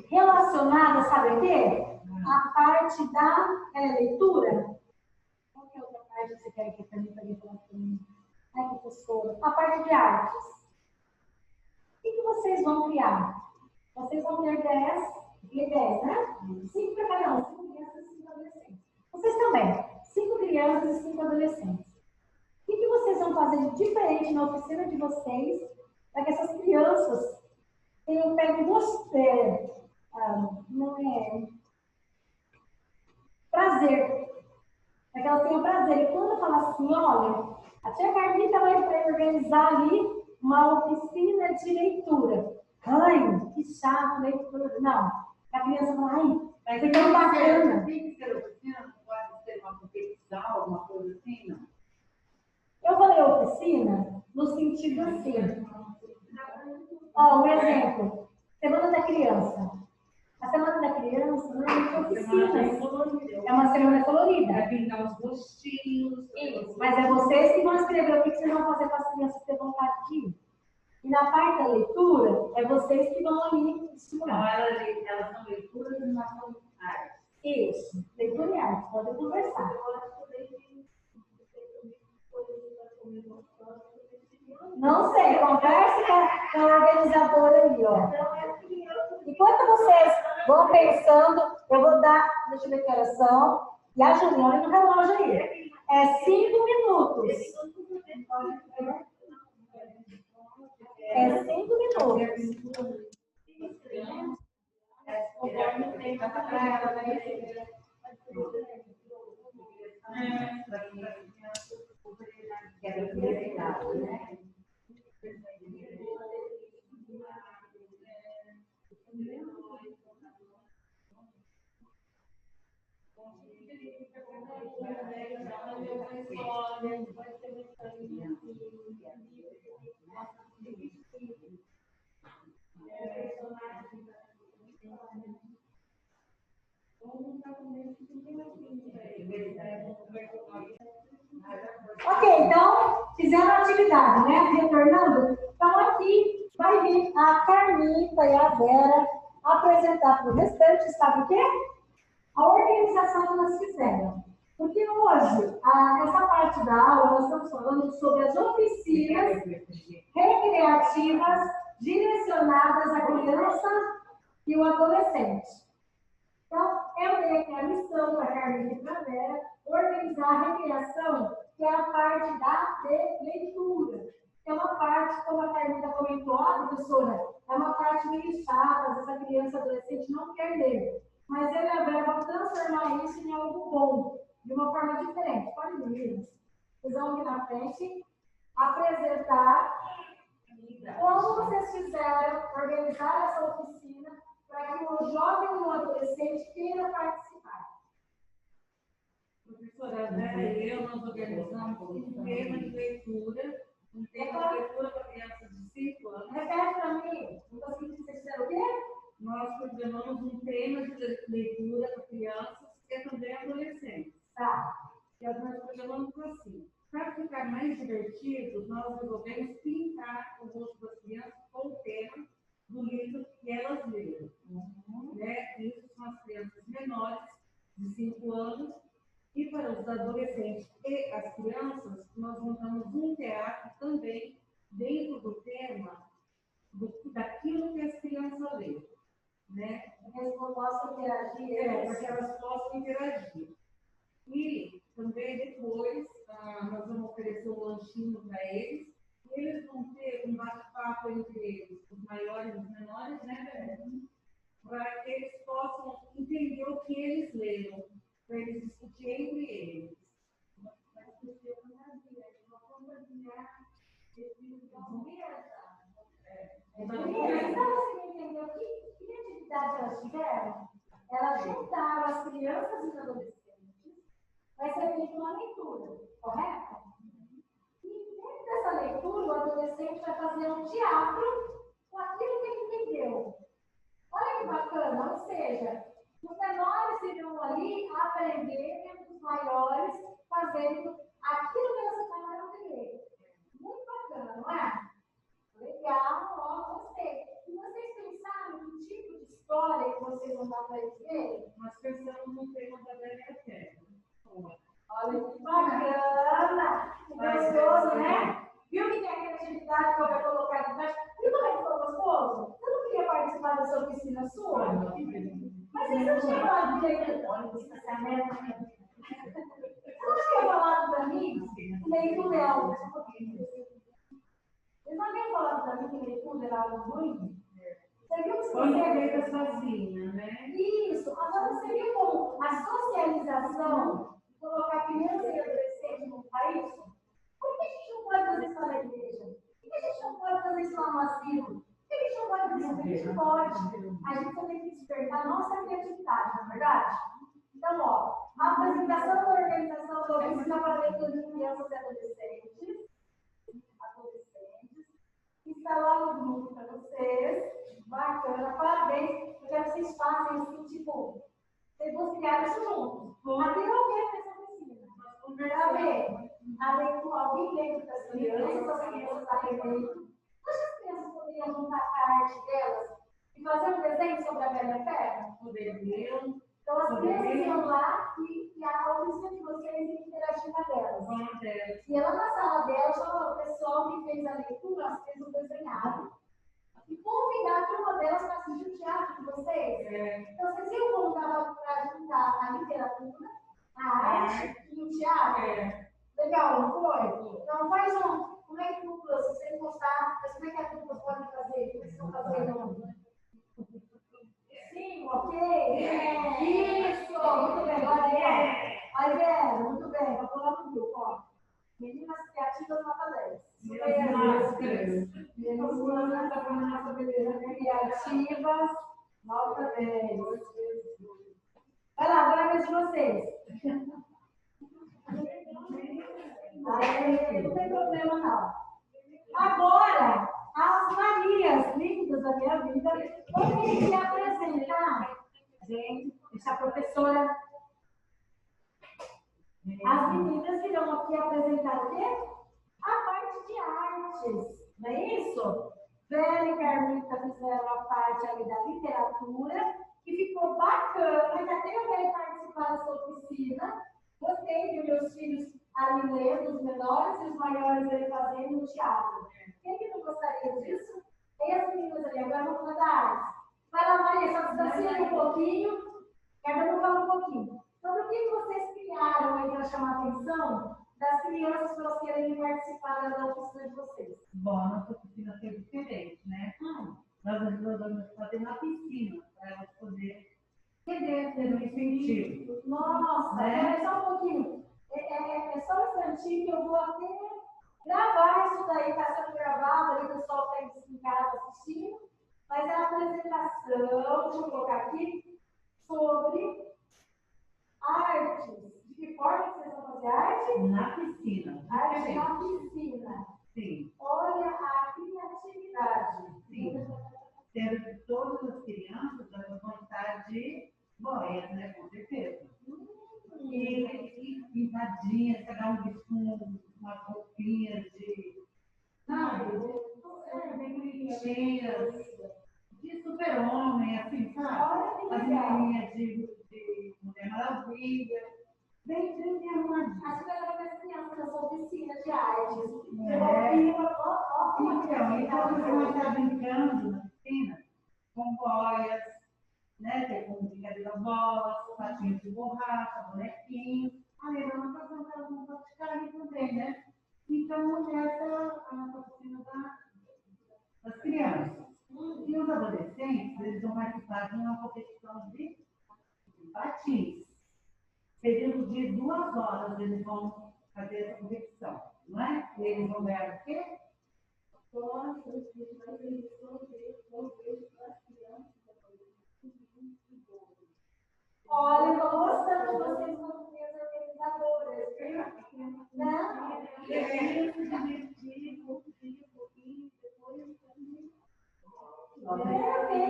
relacionada, sabe a quê? A parte da leitura. Qual que é a outra parte que você quer que a Carlita venha falar para mim? Ai, professora. A parte de artes. O que vocês vão criar? Vocês vão ter 10, né? 5 para cada um. 5 crianças e 5 adolescentes. Vocês também. 5 crianças e 5 adolescentes. O que vocês vão fazer de diferente na oficina de vocês para que essas crianças tenham pego você? Não é prazer. Para que elas tenham prazer. E quando eu falo assim, olha, a tia Carlita vai organizar ali uma oficina de leitura. Ai, que chato, leitura. Não. A criança fala, ai, vai ser tão bacana. Tem que ser oficina, não pode ser uma competição, alguma coisa assim, não? Eu falei oficina no sentido assim. Ó, um exemplo. Semana da criança. A semana da criança não é oficinas. É uma semana colorida. Vai pintar os rostinhos. Isso. Mas é vocês que vão escrever o que vocês vão fazer para as crianças ter vontade de ir. E na parte da leitura, é vocês que vão ali estimular. Então, elas são leituras e nós somos artes. Isso. Leitura e arte. Podem conversar. Não sei, converse com a organizadora ali, ó. Enquanto vocês vão pensando, eu vou dar, deixa eu ver que horas são, e a Juliana no relógio aí. É 5 minutos. É 5 minutos. Ok, então, fizemos a atividade, né? Retornando. Então, aqui vai vir a Carmita e a Vera apresentar para o restante, sabe o quê? A organização que nós fizeram. Porque hoje, essa parte da aula, nós estamos falando sobre as oficinas recreativas direcionadas à criança e o adolescente. Então, eu dei aqui a missão para a Carmina e para a Vera organizar a recreação, que é a parte da leitura. É uma parte, como a Carmina comentou, professora, é uma parte meio chata, às vezes a criança e adolescente não quer ler. Mas eu e a Vera vamos transformar isso em algo bom, de uma forma diferente. Pode vir. Vocês vão aqui na frente apresentar como vocês fizeram organizar essa oficina para que o jovem e o adolescente queira participar. Professora Vera e eu, nós organizamos um tema de leitura, para crianças de 5 anos. Repete para mim, não consegui que vocês fizeram o quê? Nós programamos um tema de leitura para crianças e também adolescentes. Tá. E nós programamos assim. Para ficar mais divertido, nós resolvemos pintar o rosto das crianças com o tema do livro que elas leram. Né? Isso são as crianças menores, de 5 anos, e para os adolescentes e as crianças, nós montamos um teatro também dentro do tema daquilo que as crianças leram. Né? Eles não possam interagir. Para que elas possam interagir. E também depois, nós vamos oferecer um lanchinho para eles. E eles vão ter um bate-papo entre eles, os maiores e os menores, né, para que eles possam entender o que eles leram, para eles discutirem entre eles. Então, você entendeu que atividade elas tiveram? Elas juntaram as crianças e os adolescentes. Vai ser feita uma leitura, correto? E dentro dessa leitura, o adolescente vai fazer um teatro com aquilo que ele entendeu. Olha que bacana, ou seja, os menores irão ali aprender e os maiores fazendo aquilo que eles acabaram de ler. Muito bacana, não é? Legal, ó, gostei. E vocês pensaram que tipo de história que vocês vão dar para eles verem? Nós pensamos no tema da biblioteca. Olha que bacana! Que gostoso, né? Viu que tem aquela atividade que eu vou colocar aqui embaixo? Viu como é que ficou gostoso? Eu não queria participar dessa oficina sua. Mas vocês não tinham falado de leitura? Você não tinha falado para mim que leitura é algo ruim? Vocês não haviam falado para mim que leitura era algo ruim? Você viu que você veio sozinha, né? Isso. Agora você viu como a socialização, colocar criança e adolescente no país? Por que a gente não pode fazer isso na igreja? Por que a gente não pode fazer isso no asilo? Por que a gente não pode fazer isso? A gente pode. A gente só tem que despertar a nossa criatividade, não é verdade? Então, ó, a apresentação da organização da oficina para leitura de crianças e adolescentes. Está lá no grupo para vocês. Bacana, parabéns. Eu quero que vocês façam assim, tipo, vocês vão criar isso juntos. Aqui não quero essa oficina. Para ver a leitura, alguém lendo para as crianças aprendendo. Acho que as crianças poderiam juntar a arte delas e fazer um desenho sobre a velha fera? Poderiam. Então as crianças iam lá e a oficina de vocês ia interagir com a delas. E ela na sala dela, falou, pessoal, que fez a leitura, elas fez o desenhado. E convidar a turma delas para assistir o teatro de vocês. Então, vocês viram como dava para juntar a literatura, a arte e o teatro? Legal, não foi? Então, faz um. Como é que duplas, se vocês gostar, como é que as duplas podem fazer? O que vocês estão fazendo? Sim, ok? Isso, muito bem. Aí, Vera, muito bem. Vou falar no grupo, ó. Meninas criativas, nota 10. Meninas criativas, nota 10. Vai lá, agora é a vez de vocês. Aí, não tem problema, não. Agora, as Marias lindas da minha vida, vão me apresentar, gente, essa professora. As meninas irão aqui apresentar o quê? A parte de artes, não é isso? Vera e Carmita fizeram a parte ali da literatura, que ficou bacana, já tem alguém participar dessa oficina. Gostei de meus filhos ali lendo, os menores e os maiores ali fazendo o teatro. Quem que não gostaria disso? E as meninas ali, agora vamos falar da arte. Vai lá, Maria, só distancia um pouquinho, cada um fala um pouquinho. Sobre o que vocês criaram aí para chamar a atenção das crianças para elas quererem participar da oficina de vocês? Bom, a nossa oficina foi diferente, né? Nós ajudamos a fazer na piscina, para elas poderem ter um incentivo. Nossa, né? Só um pouquinho. É só um instantinho que eu vou até gravar isso daí, está sendo gravado, aí o pessoal está em casa assistindo, mas é a apresentação, deixa eu colocar aqui, sobre artes. De que forma que vocês vão fazer arte? Na piscina. Arte na piscina. Sim. Olha a criatividade. Sim. Sendo que todas as crianças vão estar de boias, né? Com certeza. E pintadinhas, cada um com umas roupinhas de. Sabe? Cheias. De super-homem, assim, sabe? As menininhas de Mulher Maravilha. Bem arrumadinha. Acho que ela vai ser criança na sua oficina de artes. Então vão estar brincando na piscina com boias, né? Tem como brincadeira bolas, patinhos de borracha, bonequinhos. Aí vamos praticar ali também, né? Então, essa é a nossa oficina das crianças. E os adolescentes, eles vão participar de uma competição de patins. Período de 2 horas eles vão fazer essa competição, não é? E eles vão ganhar o quê? Olha, estou gostando de vocês como minhas organizadoras, né?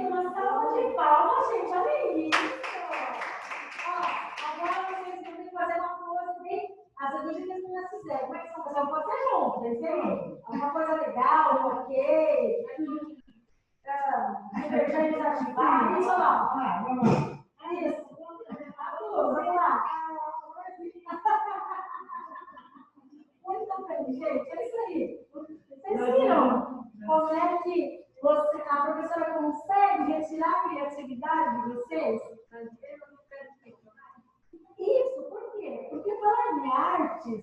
Uma salva de palmas, gente, olha isso. Agora vocês vão ter que fazer uma coisa bem. As amigas não fizeram. Como é que são? Você pode ser junto, entendeu? Uma coisa legal, ok. Divergentes ativar. Isso lá. Vamos lá. Isso. Vamos lá. Muito bem, gente. É isso aí. Vocês viram como é que a professora consegue retirar a criatividade de vocês? Isso, por quê? Porque falar em artes,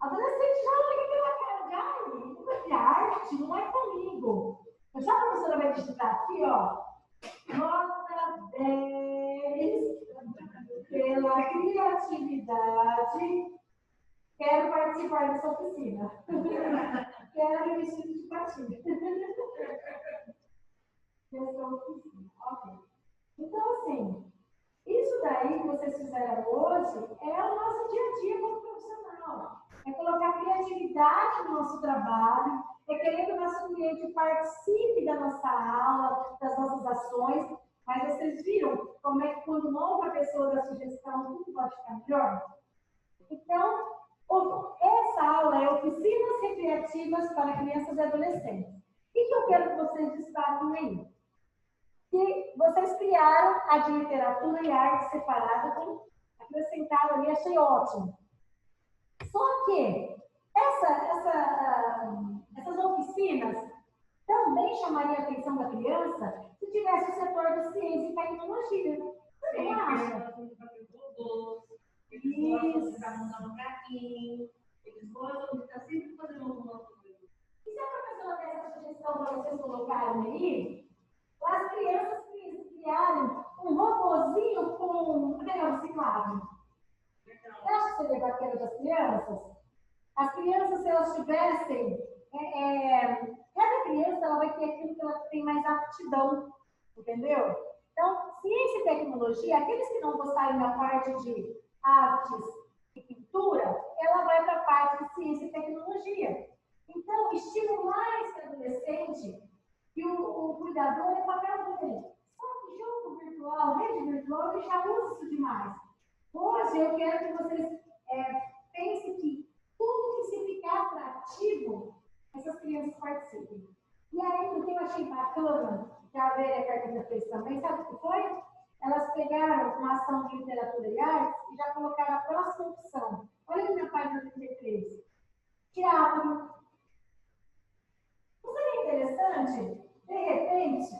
adolescente já olha aquela cara de ai, de arte, não é comigo. Mas já a professora vai digitar aqui, ó, nota 10 pela criatividade, quero participar dessa oficina. Quero me vestir de patinha. Essa oficina, ok. Então, assim, isso daí que vocês fizeram hoje é o nosso dia a dia como profissional. É colocar criatividade no nosso trabalho, é querer que o nosso cliente participe da nossa aula, das nossas ações. Mas vocês viram como é que quando uma outra pessoa dá sugestão, tudo pode ficar melhor? Então, essa aula é Oficinas Recreativas para Crianças e Adolescentes. O que eu quero que vocês destaquem aí? Que vocês criaram a de literatura e arte separada, acrescentaram ali, achei ótimo. Só que essas chamaria a atenção da criança se tivesse o setor da ciência e tecnologia. Você não acha? Eles gostam de estar montando carrinho, eles gostam de estar sempre fazendo alguma coisa. E se a professora der essa sugestão para vocês colocarem aí, as crianças criarem um robozinho com material reciclável? Você acha que seria bacana das crianças? As crianças, se elas tivessem, cada criança ela vai ter aquilo que ela tem mais aptidão, entendeu? Então, ciência e tecnologia, aqueles que não gostarem da parte de artes e pintura, ela vai para a parte de ciência e tecnologia. Então, estimular esse adolescente e o cuidador é papel dele. Só que jogo virtual, rede virtual, ele já usa isso demais. Hoje, eu quero que vocês pensem que tudo que se ficar atrativo, essas crianças participem. E aí, o que eu achei bacana, que a Vera Carpenter fez também, sabe o que foi? Elas pegaram uma ação de literatura e artes e já colocaram a próxima opção. Olha aqui na página 33. Teatro. Não seria interessante, de repente,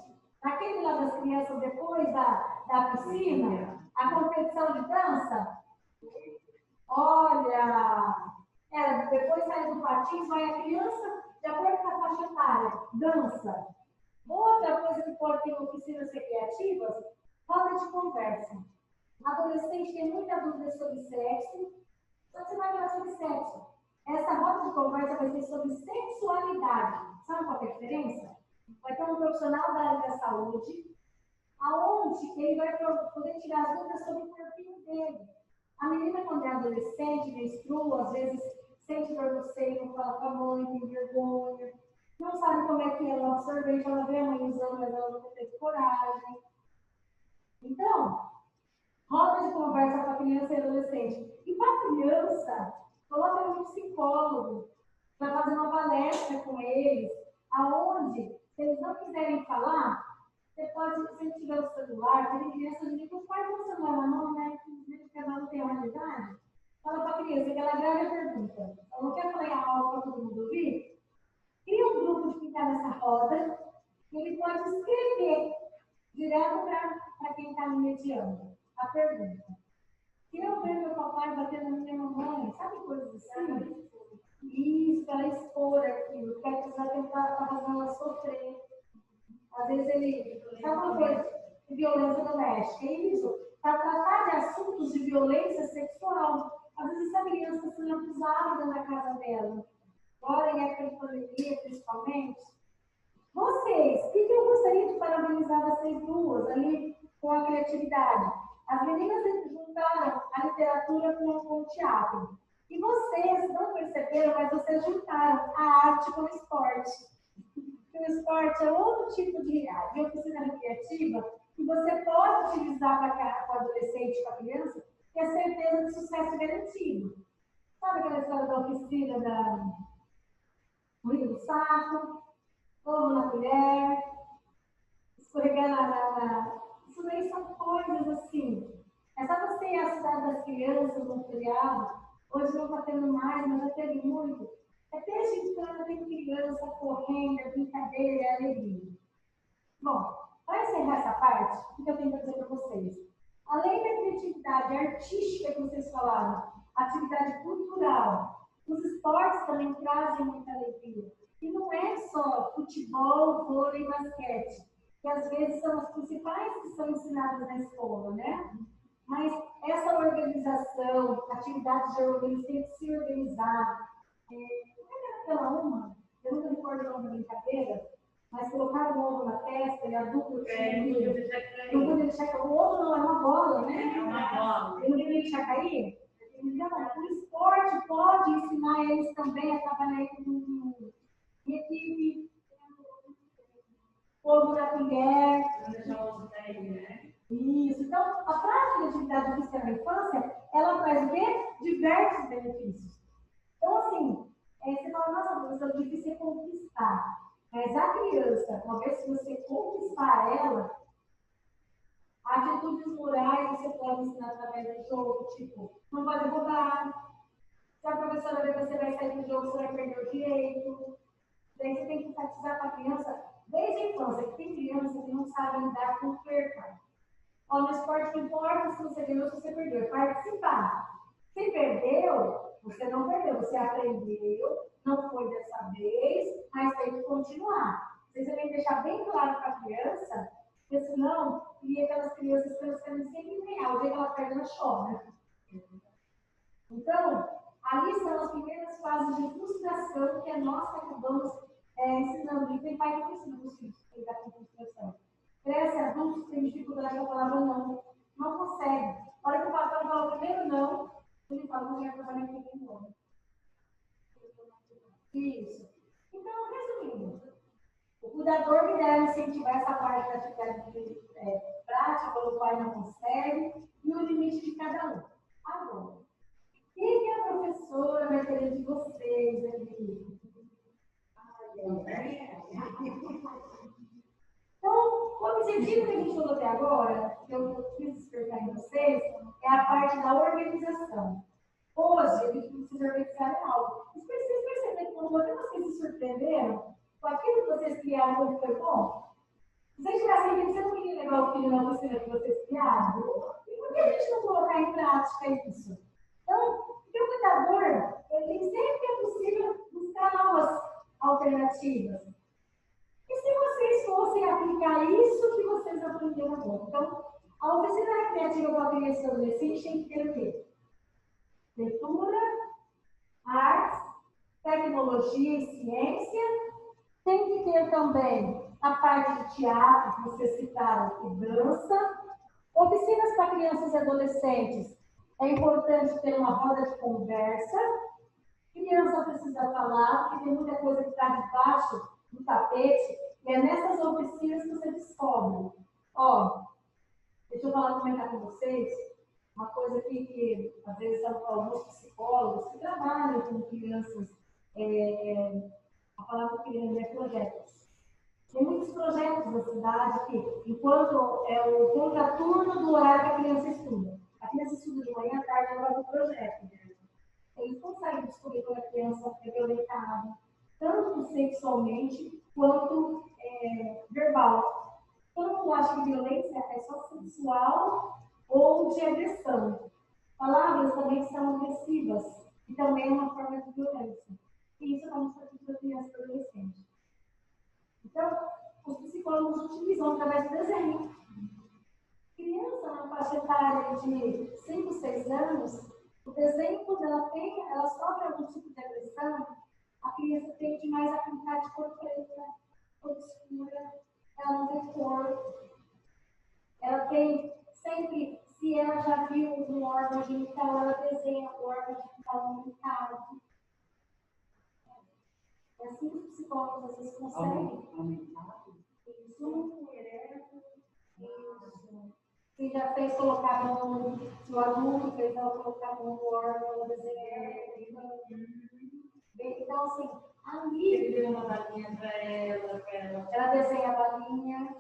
aquele lá das crianças depois da piscina, a competição de dança? Olha, depois sai do patins, vai a criança, de acordo com a faixa etária, dança. Outra coisa que pode ter oficinas recreativas, roda de conversa. O adolescente tem muita dúvida sobre sexo, então você vai falar sobre sexo. Essa roda de conversa vai ser sobre sexualidade. Sabe qual é a diferença? Vai ter um profissional da área da saúde, aonde ele vai poder tirar as dúvidas sobre o corpinho dele. A menina, quando é adolescente, menstrua, às vezes sente dor no seio, fala com a mãe, tem vergonha, não sabe como é que é o sorvete, ela vê a mãe usando, mas ela não teve coragem. Então, roda de conversa para criança e adolescente. E para criança, coloca um psicólogo para fazer uma palestra com eles, aonde, se eles não quiserem falar, você pode, se você tiver o celular, tem crianças que os pais não celular na mão, né? Que cada um tem uma idade. Fala para a criança que ela grava a pergunta. Ela não quer falar em aula para todo mundo ouvir? Cria um grupo de quem está nessa roda e ele pode escrever direto para quem está mediando a pergunta. Se eu ver meu papai batendo na minha mamãe, sabe coisas assim? Isso, para expor aquilo, porque a pessoa está fazendo ela sofrer. Às vezes ele, sabe uma coisa de violência doméstica? É isso, para tratar de assuntos de violência sexual. Às vezes essa criança está sendo abusada dentro da casa dela. Agora, em época de pandemia, principalmente. Vocês, o que eu gostaria de parabenizar vocês duas ali com a criatividade? As meninas juntaram a literatura com o teatro. E vocês não perceberam, mas vocês juntaram a arte com o esporte. O esporte é outro tipo de oficina recreativa que você pode utilizar para o adolescente, para a criança, e a certeza de sucesso garantido. Sabe aquela história da oficina da Rio do Saco, ovo na colher, escorregar na... Isso daí são coisas assim. É só você ir à cidade das crianças no feriado. Hoje não está tendo mais, mas já teve muito. É desde então tem criança correndo, é brincadeira, é alegria. Bom, para encerrar essa parte, o que eu tenho para dizer para vocês? Além da criatividade artística que vocês falaram, atividade cultural, os esportes também trazem muita alegria. E não é só futebol, vôlei e basquete, que às vezes são as principais que são ensinadas na escola, né? Mas essa organização, atividades de organização, tem que se organizar. Aquela uma, eu não me recordo o nome da brincadeira, mas colocar o ovo na testa e a dupla não podia deixar cair. O ovo não é uma bola, né? É uma bola. Ele não podia deixar cair. Então, o esporte pode ensinar eles também a trabalhar em equipe, ovo na colher. Isso. Então, a prática de atividade física na infância, ela traz o quê? Diversos benefícios. Então, assim, você fala, nossa, professor, é difícil conquistar. Mas a criança, uma vez que você conquistar ela, atitudes morais você pode ensinar através do jogo, tipo, não pode roubar. Se a professora você vai sair do jogo, você vai perder o direito. Daí você tem que enfatizar para a criança, desde não importa se você ganhou ou se você perdeu, é participar. Se perdeu, você não perdeu, você aprendeu, não foi dessa vez, mas tem que continuar. Você tem que deixar bem claro para a criança, porque senão, cria aquelas crianças que elas querem sempre ganhar, o dia que ela perde, ela chora. Então, ali são as primeiras fases de frustração que nós acabamos ensinando. E tem pai que ensina os filhos a lidar com frustração. Cresce adultos tem dificuldade com a palavra não. Não consegue. A hora que o patrão fala o primeiro não, ele fala, não quero trabalhar com ninguém não. Isso. Então, resumindo, o cuidador que deve incentivar essa parte da atividade prática, quando o pai não consegue, e o limite de cada um. Agora, o que a professora vai querer de vocês aqui? Então, o objetivo que a gente falou até agora, que eu quis despertar em vocês, é a parte da organização. Hoje, a gente precisa organizar algo. Vocês perceberam que quando vocês se surpreenderam com aquilo que vocês criaram, como foi bom? Se vocês tivessem vindo, você não queria levar o filho na oficina que vocês criaram? E por que a gente não colocar em prática isso? Então, o cuidador, ele sempre que é possível buscar novas alternativas. E se vocês fossem aplicar isso que vocês aprenderam agora? Então, a oficina recreativa para criança e adolescente tem que ter o quê? Leitura, artes, tecnologia e ciência. Tem que ter também a parte de teatro, que vocês citaram, e dança. Oficinas para crianças e adolescentes. É importante ter uma roda de conversa. Criança precisa falar, porque tem muita coisa que está debaixo do tapete. E é nessas oficinas que você descobre. Ó, deixa eu comentar com vocês uma coisa que às vezes, alguns psicólogos que trabalham com crianças, a palavra criança é projetos. Tem muitos projetos na cidade que, enquanto é o contraturno do horário que a criança estuda. A criança estuda de manhã, à tarde, ela vai para o projeto. Eles conseguem descobrir quando a criança é violentada, tanto sexualmente quanto verbal. Todo mundo acha que violência é só sexual ou de agressão. Palavras também são agressivas e também é uma forma de violência. E isso vamos fazer para criança e adolescente. Então, os psicólogos utilizam através do desenho. Criança na faixa etária de 5, 6 anos, o desenho, quando ela sofre algum tipo de agressão, a criança tende mais a pintar de cor preta, cor escura, ela não tem cor. Ela tem sempre, se ela já viu um órgão genital, ela desenha o órgão genital no caso. É assim que os psicólogos às vezes conseguem. Isso, ereto, isso. Se já fez colocar a mão, se o adulto fez ela colocar a mão no órgão, ela desenha. Então, assim, ali. Ele deu uma balinha para ela. Ela desenha a balinha.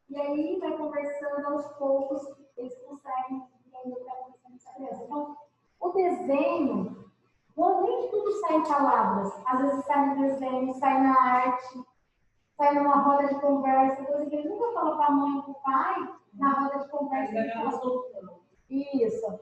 E aí vai conversando aos poucos, eles conseguem entender o que está acontecendo nessa criança. Então, o desenho, nem tudo sai em palavras. Às vezes sai no desenho, sai na arte, sai numa roda de conversa, coisa que ele nunca falou para a mãe e para o pai, na roda de conversa. Isso.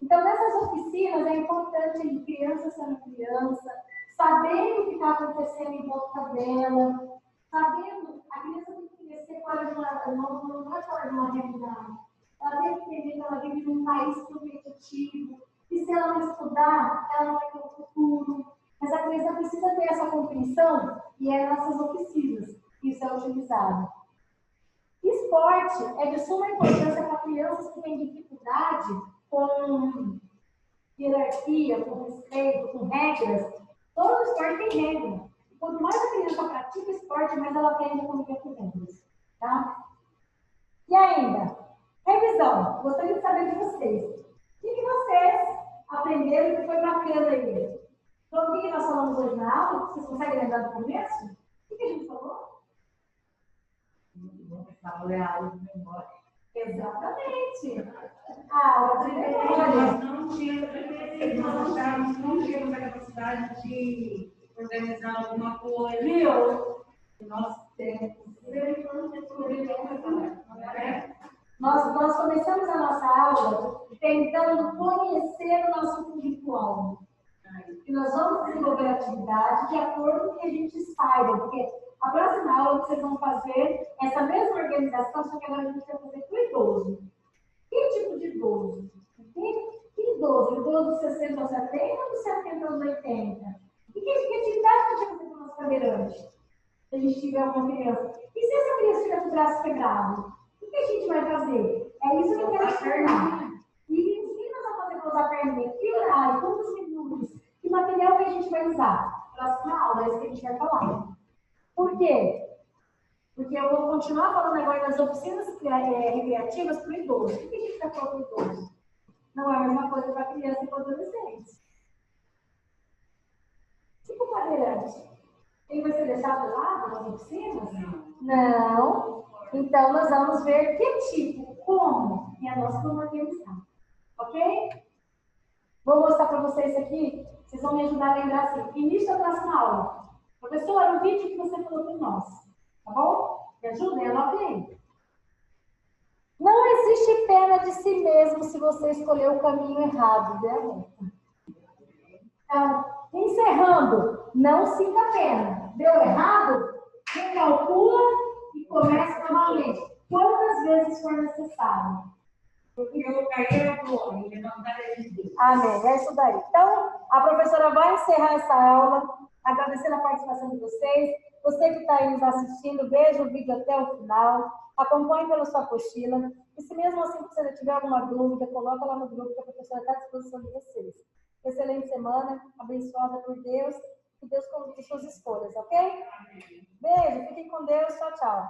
Então, nessas oficinas, é importante criança sendo criança, sabendo o que está acontecendo em volta dela, sabendo, a criança tem que conhecer fora de não é fora de uma realidade. Ela tem que entender que ela vive num país competitivo, e se ela não estudar, ela não vai ter um futuro. Mas a criança precisa ter essa compreensão, e é nessas oficinas que isso é utilizado. Esporte é de suma importância para crianças que têm dificuldade com hierarquia, com respeito, com regras. Todo esporte tem regra. Quanto mais a criança pratica esporte, mais ela aprende a conviver com regras. Tá? E ainda, revisão. Gostaria de saber de vocês. O que vocês aprenderam que foi bacana aí? Então, o que nós falamos hoje na aula? Vocês conseguem lembrar do começo? O que a gente falou? Muito bom pensar ler a aula de memória. Exatamente. A aula de memória. Nós não tínhamos a capacidade de organizar alguma coisa. Viu? Nós temos. Nós começamos a nossa aula tentando conhecer o nosso público-alvo. E nós vamos desenvolver a atividade de acordo com o que a gente saiba, porque a próxima aula vocês vão fazer essa mesma organização, só que agora a gente vai fazer para o idoso. Que tipo de idoso? Que idoso? Idoso dos 60 aos 70 ou dos 70 aos 80? E que atividade que a gente vai fazer para o nosso cadeirante? Se a gente tiver uma criança. E se essa criança tiver com o braço quebrado? O que a gente vai fazer? É isso que eu quero explicar. E o que nós vamos fazer para usar a perninha? Que horário? Quantos minutos? Que material que a gente vai usar? Próxima aula, é isso que a gente vai falar. Por quê? Porque eu vou continuar falando agora das oficinas recreativas para o idoso. O que a gente vai falar para o idoso? Não é a mesma coisa para criança e para adolescentes. Tipo o cadeirante. Ele vai ser deixado de lado nas oficinas? Não. Então, nós vamos ver que tipo, como, e a nossa vamos organizar. Ok? Vou mostrar para vocês aqui. Vocês vão me ajudar a lembrar assim. Início da próxima aula. Professor, o vídeo que você falou para nós. Tá bom? Me ajudem, anotem aí. Não existe pena de si mesmo se você escolher o caminho errado, né? Então, encerrando, não sinta pena. Deu errado? Recalcula e começa novamente. Quantas vezes for necessário. Porque eu caí na boa, ele não dá de Amém. É isso daí. Então, a professora vai encerrar essa aula, agradecendo a participação de vocês. Você que está aí nos assistindo, veja o vídeo até o final, acompanhe pela sua apostila. E se mesmo assim você tiver alguma dúvida, coloca lá no grupo que a professora está à disposição de vocês. Excelente semana, abençoada por Deus, que Deus conduz suas escolhas, ok? Beijo, fiquem com Deus, tchau, tchau.